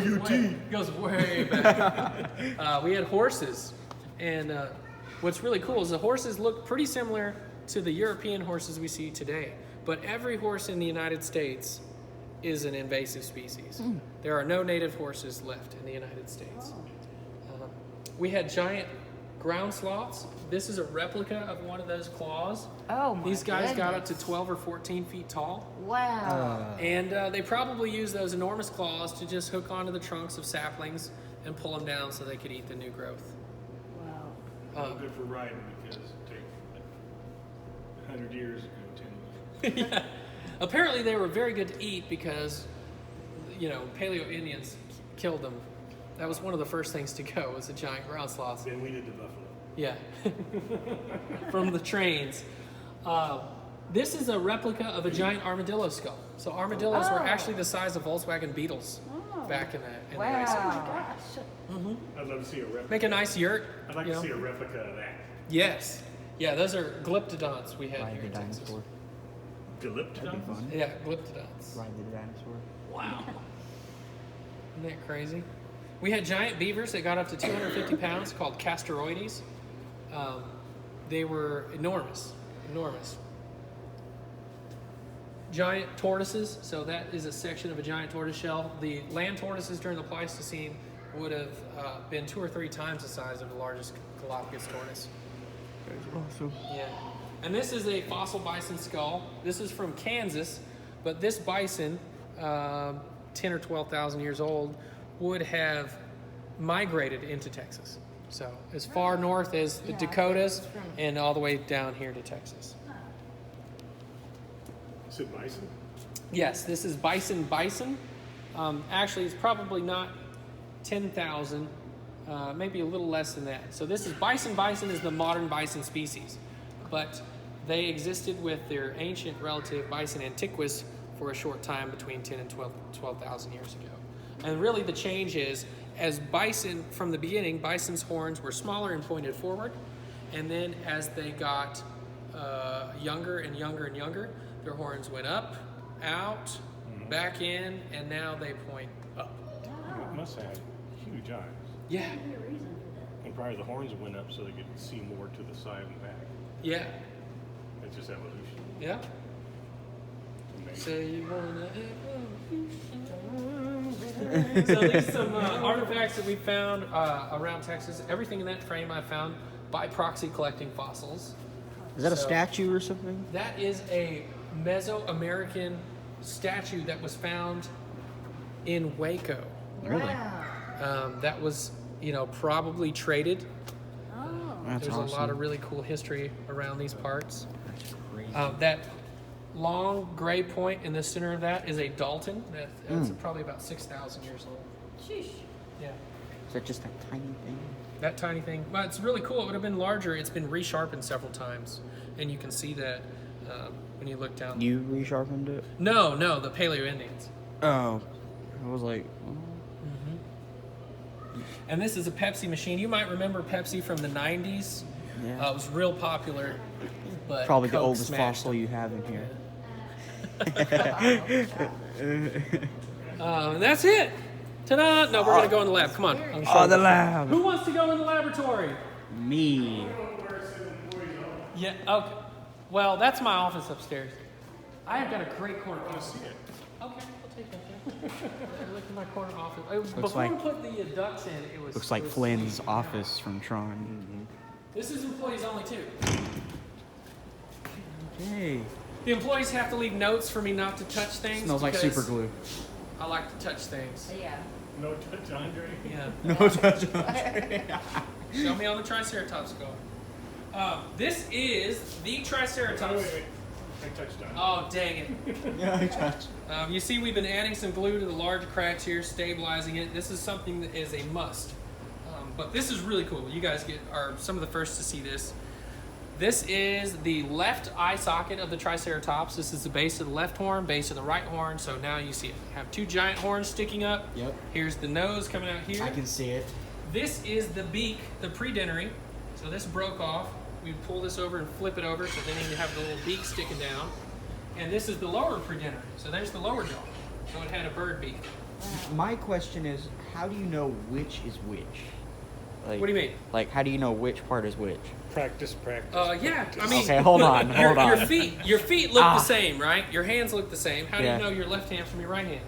A: goes way back. We had horses, and what's really cool is the horses look pretty similar to the European horses we see today. But every horse in the United States is an invasive species. There are no native horses left in the United States. We had giant ground sloths. This is a replica of one of those claws.
E: Oh, my
A: These guys got up to
E: goodness.
A: 12 or 14 feet tall.
E: Wow.
A: And they probably used those enormous claws to just hook onto the trunks of saplings and pull them down so they could eat the new growth.
B: Wow.
C: No good for riding because it takes 100 years to go 10 years.
A: Yeah. Apparently they were very good to eat because, Paleo Indians killed them. That was one of the first things to go, was the giant ground sloths.
C: Then we did the buffalo.
A: Yeah. From the trains. This is a replica of a giant armadillo skull. So armadillos were actually the size of Volkswagen Beetles back in the ice age.
E: Wow.
B: Gosh.
C: I'd love to see a replica.
A: Make a nice yurt.
C: I'd like
A: you
C: to
A: know?
C: see a replica of that.
A: Yes. Yeah, those are glyptodonts we had
F: Ride
A: here
F: the
A: in Texas.
F: dinosaur.
C: Glyptodons?
F: That'd be fun.
A: Yeah, glyptodonts.
F: Ride the dinosaur.
A: Wow. Isn't that crazy? We had giant beavers that got up to 250 pounds called castoroides. They were enormous. Giant tortoises, so that is a section of a giant tortoise shell. The land tortoises during the Pleistocene would have been 2 or 3 times the size of the largest Galapagos tortoise.
F: That's awesome.
A: Yeah. And this is a fossil bison skull. This is from Kansas, but this bison, 10 or 12,000 years old, would have migrated into Texas. So as far north as the Dakotas and all the way down here to Texas.
C: You said bison?
A: Yes, this is bison. Actually, it's probably not 10,000, maybe a little less than that. So this is bison. Bison is the modern bison species, but they existed with their ancient relative Bison antiquus for a short time between 10 and 12,000 years ago. And really the change is, as bison, from the beginning, bison's horns were smaller and pointed forward, and then as they got younger and younger, their horns went up, out, back in, and now they point up.
C: It must have had huge eyes.
A: Yeah,
B: Be a reason for that.
C: And probably the horns went up so they could see more to the side and back.
A: yeah,
C: It's just evolution.
A: yeah.
C: Amazing.
A: Say you wanna So these some artifacts that we found around Texas. Everything in that frame I found by proxy collecting fossils.
F: Is that a
A: So-
F: statue or something?
A: That is a Mesoamerican statue that was found in Waco.
F: Really?
E: Wow.
A: That was, probably traded.
B: Oh.
F: That's
A: There's
F: awesome.
A: a lot of really cool history around these parts.
F: That's crazy.
A: That long gray point in the center of that is a Dalton. That's probably about 6,000 years old.
B: Sheesh.
A: Yeah.
F: Is that just a tiny thing?
A: That tiny thing. But it's really cool. It would have been larger. It's been resharpened several times. And you can see that when you look down.
F: You resharpened it?
A: No, the Paleo Indians.
F: Oh. I was like, oh.
A: And this is a Pepsi machine. You might remember Pepsi from the 90s.
F: Yeah.
A: It was real popular. But
F: Probably the
A: Coke
F: oldest
A: smashed
F: fossil
A: them.
F: you have in here.
A: And that's it. Ta-da! No, we're going to go in the lab. Come on. I'm gonna show
F: Oh,
A: you.
F: the lab.
A: Who wants to go in the laboratory?
F: Me.
A: Yeah, okay. Well, that's my office upstairs. I have got a great corner office.
C: See it.
A: Okay, I'll take that there. Look at my corner office. Before
F: like-
A: we put the ducts in, it was...
F: Looks like
A: it was
F: Flynn's
A: sweet.
F: office from Tron.
A: This is employees only, too.
F: Hey.
A: The employees have to leave notes for me not to touch things.
F: Smells like
A: because
F: super glue.
A: I like to touch things.
E: Yeah.
C: No touch, Andre?
A: Yeah.
F: No touch.
A: Show me on the Triceratops go. This is the Triceratops.
C: Wait. I touched on it.
A: Oh, dang it.
F: Yeah, I touched.
A: You see we've been adding some glue to the large cracks here, stabilizing it. This is something that is a must. But this is really cool. You guys are some of the first to see this. This is the left eye socket of the Triceratops. This is the base of the left horn, base of the right horn. So now you see it. You have 2 giant horns sticking up.
F: Yep.
A: Here's the nose coming out here.
F: I can see it.
A: this is the beak, the predentary. So this broke off. We pull this over and flip it over, so then you have the little beak sticking down. And this is the lower predentary. So there's the lower jaw. So it had a bird beak.
F: My question is, how do you know which is which? Like,
A: What do you mean?
F: Like, how do you know which part is which?
C: Practice.
A: Yeah, I mean,
F: Okay, hold on, hold on.
A: Your feet look the same, right? Your hands look the same. How do
F: Yeah.
A: you know your left hand from your right hand?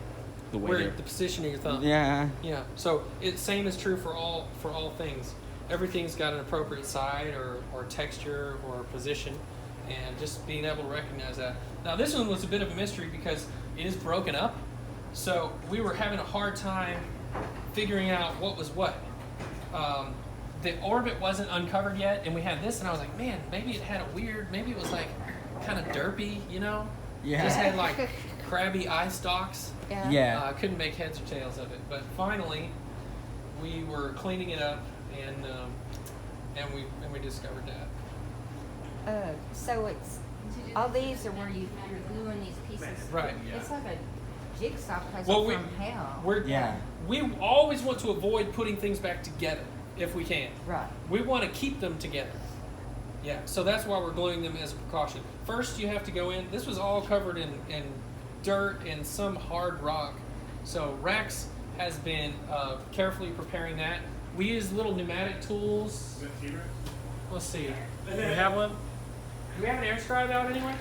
F: The way
A: Where
F: they're-
A: the position of your thumb.
F: Yeah.
A: Yeah. So it's same is true for all things. Everything's got an appropriate side or texture or position, and just being able to recognize that. Now this one was a bit of a mystery because it is broken up, so we were having a hard time figuring out what was what. The orbit wasn't uncovered yet, and we had this, and I was like, man, maybe it had a weird, maybe it was like kind of derpy, you know?
F: Yeah.
A: Just had like crabby eye stalks.
F: Yeah.
A: I couldn't make heads or tails of it, but finally, we were cleaning it up, and we discovered that.
E: So it's all these are where you're gluing these pieces.
A: Right.
E: It's like a jigsaw
A: Well,
E: puzzle from hell.
F: Yeah.
A: We always want to avoid putting things back together if we can.
E: Right.
A: We want to keep them together. Yeah, so that's why we're gluing them as a precaution. First, you have to go in. This was all covered in dirt and some hard rock. So Rex has been carefully preparing that. We use little pneumatic tools. Let's see. Do we have one? Do we have an air scribe out anywhere?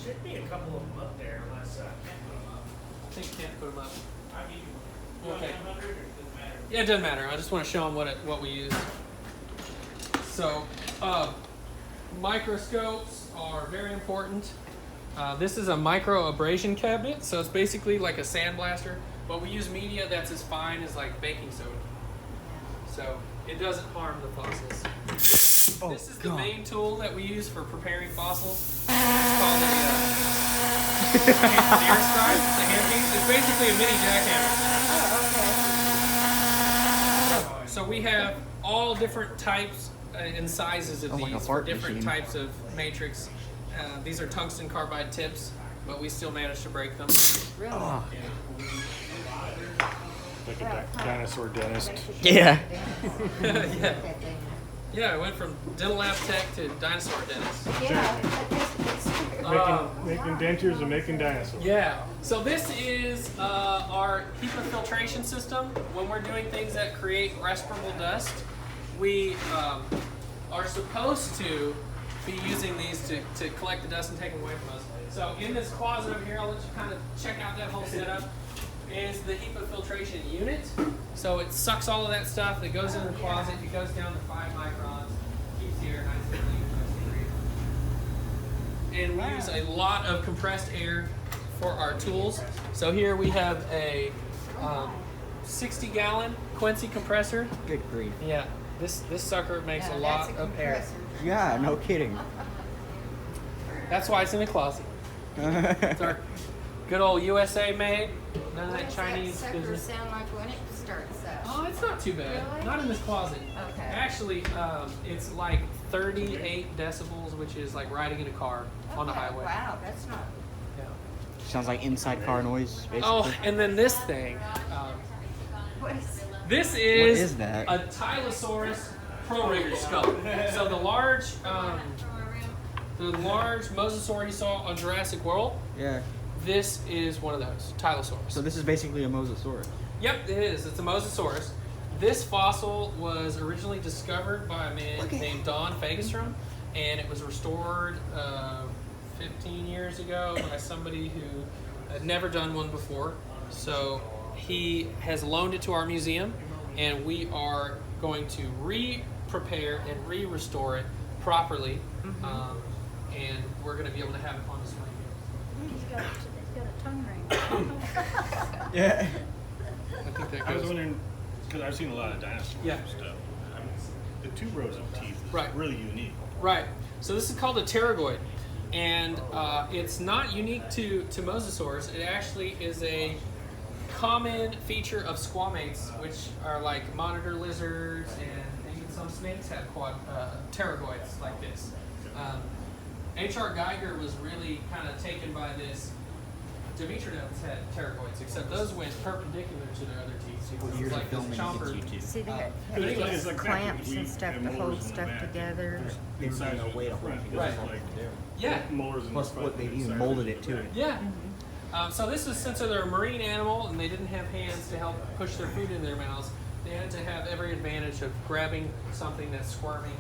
H: Should be a couple of them up there unless I can't put them up.
A: I think you can't put them up.
H: I give you one.
A: Okay.
H: 100 or it doesn't matter.
A: Yeah, it doesn't matter. I just want to show them what we use. So, microscopes are very important. This is a micro abrasion cabinet, so it's basically like a sandblaster, but we use media that's as fine as like baking soda. So it doesn't harm the fossils.
F: Oh,
A: This is the
F: God.
A: main tool that we use for preparing fossils. It's called an air scribe. It's a hand piece. It's basically a mini jackhammer. So we have all different types and sizes of
F: Oh, like a
A: these for
F: fart
A: different
F: machine.
A: types of matrix. These are tungsten carbide tips, but we still managed to break them.
E: Really?
C: Like a dinosaur dentist.
F: Yeah.
A: Yeah.
E: That thing.
A: Yeah, I went from dental lab tech to dinosaur dentist.
E: Yeah,
C: Making dentures and making dinosaurs.
A: Yeah. So this is our HEPA filtration system. When we're doing things that create respirable dust, we are supposed to be using these to collect the dust and take them away from us. So in this closet over here, I'll let you kind of check out that whole setup, is the HEPA filtration unit. So it sucks all of that stuff that goes in the closet. It goes down to 5 microns, keeps the air nice and clean. And we use a lot of compressed air for our tools. So here we have a 60-gallon Quincy compressor.
F: Good grief.
A: Yeah, this sucker makes a lot of air.
F: Yeah, no kidding.
A: That's why it's in the closet. It's our good old USA made, none of that Chinese
E: sucker
A: business.
E: sound like when it starts up?
A: Oh, it's not too bad.
E: Really?
A: Not in this closet.
E: Okay.
A: Actually, it's like 38 decibels, which is like riding in a car on the
E: Okay,
A: highway.
E: Wow, that's not.
A: Yeah.
F: Sounds like inside car noise, basically.
A: Oh, and then this thing.
E: What is?
A: This is,
F: is that?
A: a Tylosaurus prorigger skull. So the large mosasaur you saw on Jurassic World,
F: Yeah.
A: this is one of those, Tylosaurus.
F: So this is basically a mosasaurus.
A: Yep, it is. It's a mosasaurus. This fossil was originally discovered by a man named Don Fagerstrom, and it was restored 15 years ago by somebody who had never done one before. So he has loaned it to our museum, and we are going to re-prepare and re-restore it properly, and we're going to be able to have it on display here.
G: It's got a tongue ring.
F: Yeah.
A: I think that
C: I was
A: goes.
C: wondering, because I've seen a lot of dinosaurs
A: Yeah.
C: and stuff. I mean, the 2 rows of teeth is
A: Right.
C: really unique.
A: Right. So this is called a pterygoid, and it's not unique to mosasaurs. It actually is a common feature of squamates, which are like monitor lizards, and even some snakes have pterygoids like this. H.R. Geiger was really kind of taken by this Dimetrodons had pterygoids, except those went perpendicular to their other teeth. So it was
F: Years of
A: like this
F: filming
A: chomper.
F: against YouTube.
E: See, they got
A: But anyway,
C: It's like
E: clamps
C: we
E: and stuff
C: have
E: to hold
C: molars in the
E: stuff
C: back.
E: together.
F: There was no way to hold it.
A: Right. Yeah.
C: Molars in
F: Plus,
C: the front
F: what they
C: and
F: even
C: side
F: molded
C: of
F: it
C: the
F: to
C: back.
F: it.
A: Yeah. So this is, since they're a marine animal and they didn't have hands to help push their food in their mouths, they had to have every advantage of grabbing something that's squirming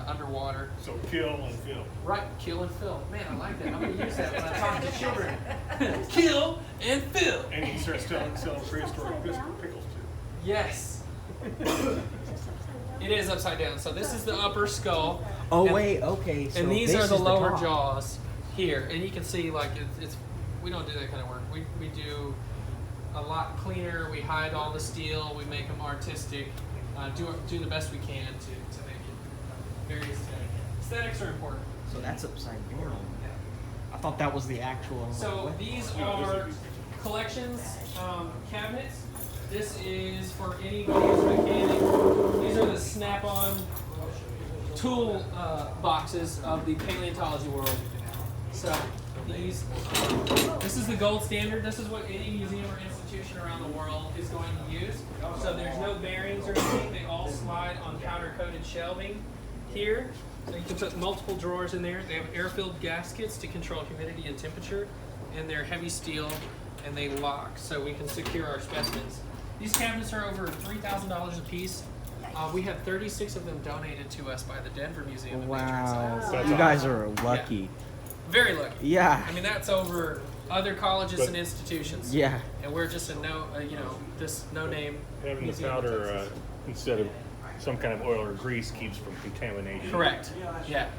A: underwater.
C: So kill and fill.
A: Right, kill and fill. Man, I like that. I'm going to use that when I talk to children. Kill and fill.
C: And you start selling prehistoric pickles too.
A: Yes. It is upside down. So this is the upper skull.
F: Oh
A: and,
F: wait, okay. So
A: and these
F: this
A: are the
F: is
A: lower
F: top.
A: jaws here. And you can see, like, it's we don't do that kind of work. We do a lot cleaner. We hide all the steel. We make them artistic. Do the best we can to make it very aesthetic. Aesthetics are important.
F: So that's upside down. I thought that was the actual.
A: So
F: what?
A: these are collections cabinets. This is for anybody who's a mechanic. These are the snap-on tool boxes of the paleontology world. So this is the gold standard. This is what any museum or institution around the world is going to use. So there's no bearings or anything. They all slide on powder-coated shelving here. So you can put multiple drawers in there. They have air-filled gaskets to control humidity and temperature, and they're heavy steel, and they lock so we can secure our specimens. These cabinets are over $3,000 a piece. We had 36 of them donated to us by the Denver Museum of Nature and Science.
F: Wow, you guys are lucky.
A: Very lucky.
F: Yeah.
A: I mean, that's over other colleges and institutions.
F: Yeah.
A: And we're just a this no-name
C: Having the
A: museum.
C: powder instead of some kind of oil or grease keeps from contamination.
A: Correct. Yeah.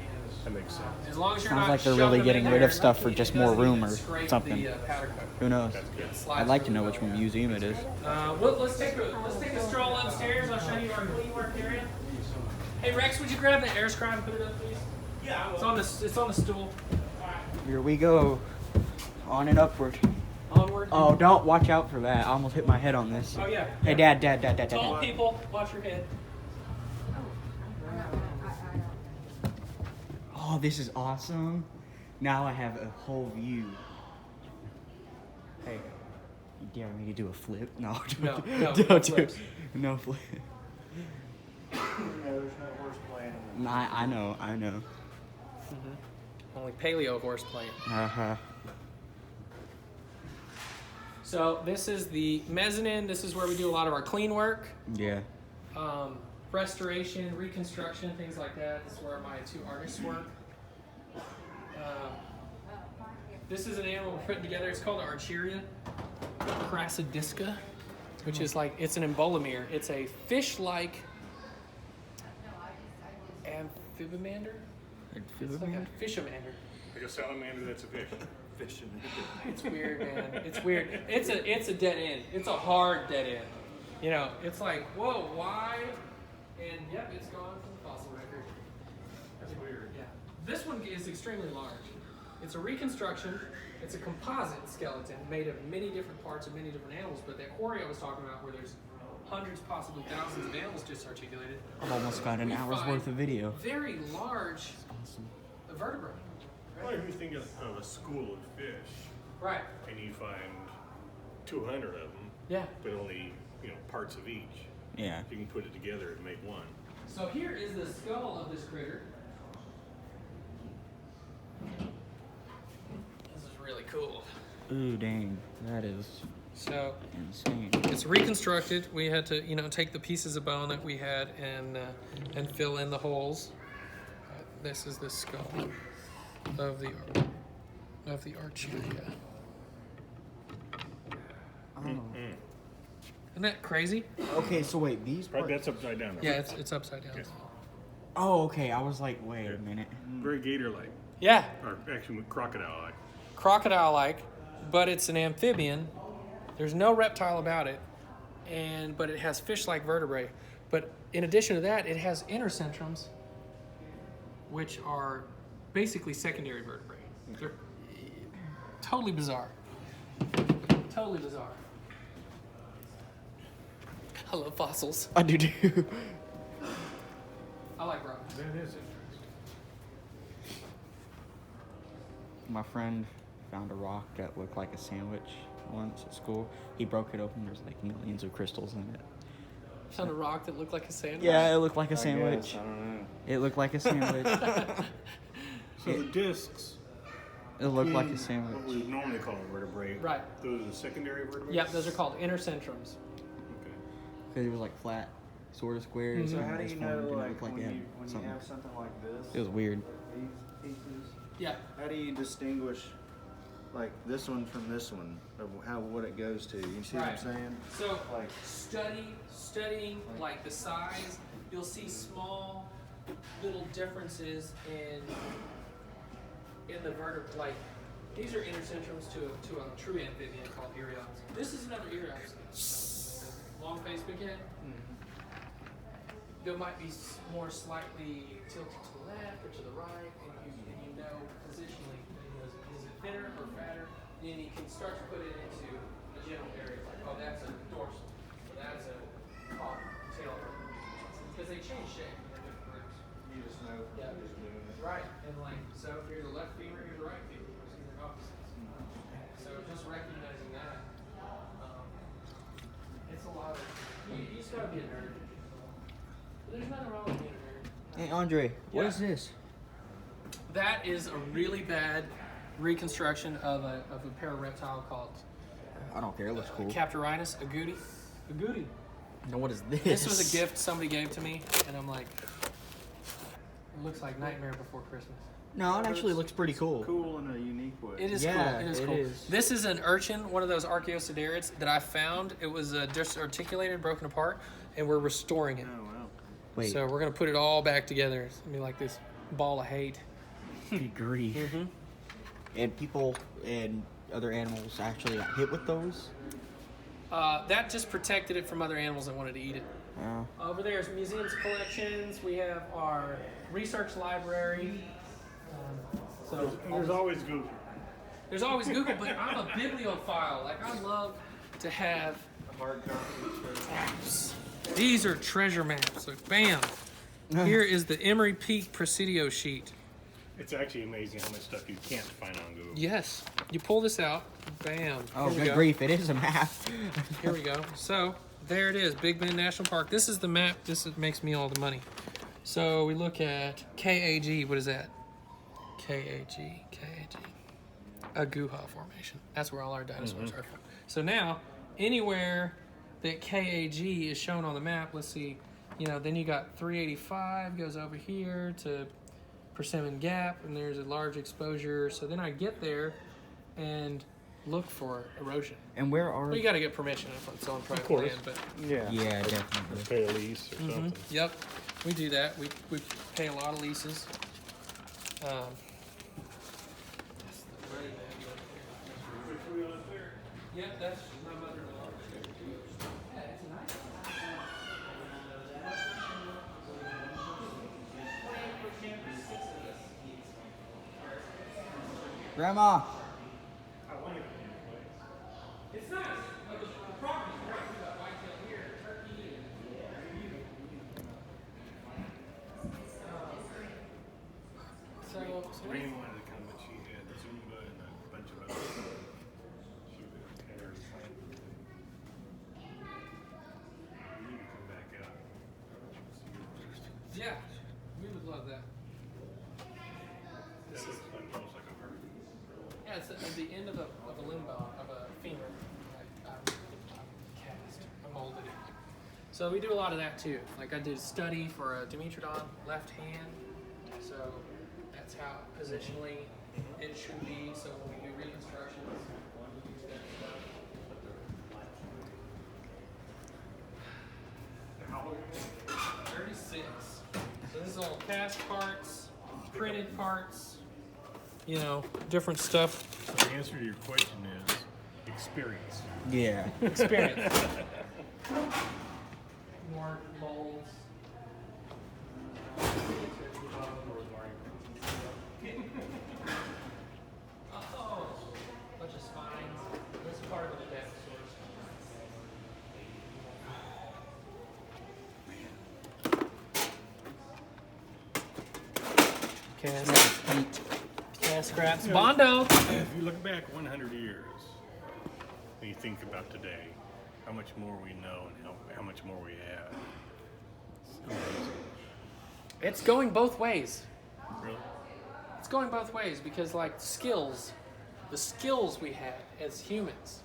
C: That makes sense.
A: As long as you're
F: Sounds
A: not
F: like they're
A: shoving
F: really
A: them
F: getting
A: in
F: rid
A: there,
F: of stuff for
A: it
F: just
A: doesn't
F: more room
A: even
F: or
A: scrape
F: something.
A: The, powder coat.
F: Who knows?
C: That's good.
A: It slides
F: I'd like to
A: really
F: know
A: well.
F: which one museum it is.
A: Let's take a stroll upstairs. I'll show you our clean work area. Hey Rex, would you grab the air scribe and put it up, please? Yeah, it's on the stool.
F: Here we go. On and upward.
A: Onward.
F: Oh, don't watch out for that. I almost hit my head on this.
A: Oh yeah.
F: Hey,
A: yeah.
F: Dad.
A: Tall people, watch your head.
F: Oh, this is awesome. Now I have a whole view. Hey, you dare me to do a flip? No,
A: No,
F: don't do
A: flips.
F: it. No flip.
H: There's no horse playing.
F: I know.
A: Only paleo horse plant.
F: Uh-huh.
A: So this is the mezzanine. This is where we do a lot of our clean work,
F: Yeah.
A: restoration, reconstruction, things like that. This is where my two artists work. This is an animal we're putting together. It's called Archeria crassidisca, which is like, it's an embolomere. It's a fish-like amphibimander. It's like a fishamander.
C: Like a salamander that's a fish.
A: It's weird, man. It's weird. It's a dead end. It's a hard dead end. You know, it's like, whoa, why? And yep, it's gone from the fossil record. That's weird. Yeah. This one is extremely large. It's a reconstruction. It's a composite skeleton made of many different parts of many different animals. But that quarry I was talking about, where there's hundreds, possibly thousands of animals just articulated,
F: I've almost got an
A: we
F: hour's
A: find
F: them video.
A: very large vertebrae.
C: Well, if you think of a school of fish,
A: Right.
C: and you find 200 of them,
A: Yeah.
C: but only parts of each,
F: Yeah.
C: you can put it together and make one.
A: So here is the skull of this critter. This is really cool.
F: Ooh, dang. That is
A: So
F: insane.
A: it's reconstructed. We had to, take the pieces of bone that we had and fill in the holes. This is the skull of the Archeria.
F: Oh.
A: Isn't that crazy?
F: Okay, so wait, these
C: Right,
F: parts...
C: that's upside down.
A: Yeah, it's upside down.
C: Okay.
F: Oh, okay. I was like, wait a minute.
C: Very gator-like,
A: Yeah,
C: or actually crocodile-like.
A: crocodile-like, but it's an amphibian. There's no reptile about it, but it has fish-like vertebrae. But in addition to that, it has intercentrums, which are basically secondary vertebrae. They're totally bizarre. Totally bizarre. I love fossils.
F: I do too.
A: I like rocks.
C: That is interesting.
F: My friend found a rock that looked like a sandwich once at school. He broke it open. There's like millions of crystals in it.
A: Found a rock that looked like a sandwich.
F: Yeah, it looked like a
I: I
F: sandwich.
I: guess, I don't know.
F: It looked like a sandwich.
C: So the discs,
F: It looked like a
C: what
F: sandwich.
C: we would normally call a vertebrae.
A: Right.
C: Those are the secondary vertebrae?
A: Yep, those are called intercentrums.
C: Okay.
F: Because it was like flat, sort of squares.
I: So
F: and
I: how do
F: this
I: you
F: form
I: know,
F: didn't
I: like,
F: look like
I: when
F: it had
I: you
F: something.
I: have something like this,
F: It was weird.
I: these pieces,
A: Yeah.
I: how do you distinguish, like, this one from this one, of what it goes to? You see what I'm
A: Right.
I: saying?
A: So
I: Like,
A: studying like the size, you'll see small little differences in the vertebrae. Like these are intercentrums to a true amphibian called Eriops. This is another Eriops. Long face, big head. There might be more slightly tilted to the left or to the right, and you know positionally, is it thinner or fatter? Then you can start to put it into a general area, like, oh, that's a dorsal, or that's a tail, because they change shape in different groups.
I: you just know from
A: Yeah.
I: just doing it.
A: Right, and like, so here's the left femur, here's the right femur, these are opposites. So just recognizing that, it's a lot of, you just gotta be a nerd. There's nothing wrong with being a nerd.
F: Hey, Andre, what
A: Yeah.
F: is this?
A: That is a really bad reconstruction of a parareptile called
F: I don't care. It looks cool.
A: Captoritis agouti. Agouti.
F: Now, what is this?
A: This was a gift somebody gave to me, and I'm like, it looks like Nightmare Before Christmas.
F: No, it actually looks pretty cool.
I: Cool in a unique way.
A: It is
F: Yeah,
A: cool. It is
F: it
A: cool.
F: is.
A: This is an urchin, one of those archaeosiderids that I found. It was disarticulated, broken apart, and we're restoring it.
I: Oh, wow.
F: Wait,
A: So we're gonna put it all back together. It's gonna be like this ball of hate.
F: good grief.
A: Mm-hmm.
F: And people and other animals actually got hit with those?
A: That just protected it from other animals that wanted to eat it.
F: Oh.
A: Over there is museums collections. We have our research library. So
C: There's always Google.
A: there's always Google, but I'm a bibliophile. Like I love to have
I: Hard copy.
A: maps. These are treasure maps. Look, bam. Here is the Emery Peak Presidio sheet.
C: It's actually amazing how much stuff you can't find on Google.
A: Yes. You pull this out. Bam.
F: Oh,
A: Here we
F: good
A: go.
F: grief. It is a map.
A: Here we go. So there it is, Big Bend National Park. This is the map. Makes me all the money. So we look at KAG. What is that? KAG. Aguja Formation. That's where all our dinosaurs are from. So now, anywhere that KAG is shown on the map, let's see, then you got 385 goes over here to Persimmon Gap, and there's a large exposure. So then I get there and look for erosion.
F: And where are...
A: Well, you got to get permission if it's on private
C: course.
A: land, but
I: Yeah.
F: Yeah, definitely.
C: Pay a lease or something.
A: yep, we do that. We pay a lot of leases. Yep, that's my mother-in-law. Yeah, it's nice.
F: Grandma!
A: It's nice. Like the property's great. We got whitetail here, turkey, so
C: Randy wanted to come, but she had Zumba and a bunch of other stuff. She had her planned. We need to come back out.
A: yeah, we would love that.
C: That looks like almost like a bird.
A: Yeah, it's at the end of a limb bone, of a femur. I'm cast, I molded it. So we do a lot of that too. Like I did a study for a Dimetrodon left hand. So that's how positionally it should be. So when we do reconstructions, we use that stuff. 36. So this is all cast parts, printed parts, different stuff.
C: So the answer to your question is experience.
F: Yeah.
A: Experience. More molds. Oh, bunch of spines. This is part of the depth source. Cast scraps.
C: You know,
A: Bondo.
C: If you look back 100 years and you think about today, how much more we know and how much more we have. It's amazing.
A: It's going both ways.
C: Really?
A: It's going both ways because, like, skills, the skills we had as humans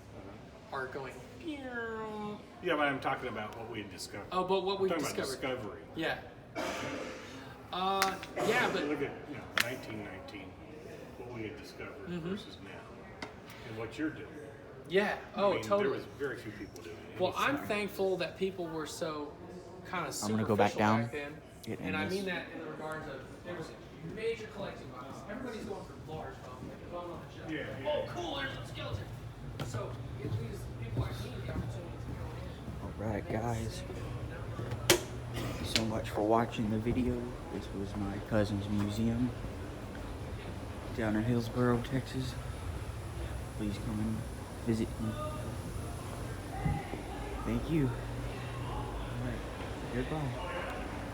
A: are going.
C: Yeah, but I'm talking about what we discovered.
A: Oh, but what we
C: I'm talking
A: discovered.
C: about discovery.
A: Yeah. Yeah, but
C: Look at 1919, what we had discovered versus now, and what you're doing.
A: yeah.
C: I
A: Oh,
C: mean,
A: totally.
C: There was very few people doing it.
A: Well, I'm thankful that people were so kind of
F: I'm gonna go back down,
A: back then.
F: get in
A: And I
F: this.
A: mean that in the regards of there was major collecting bones. Everybody's going for large bones, like a bone on the shelf.
C: Yeah.
A: Oh, cool! There's a skeleton. So it leaves people like me the opportunity to go in.
F: Alright guys, thank you so much for watching the video. This was my cousin's museum down in Hillsboro, Texas. Please come and visit me. Thank you. Alright, goodbye.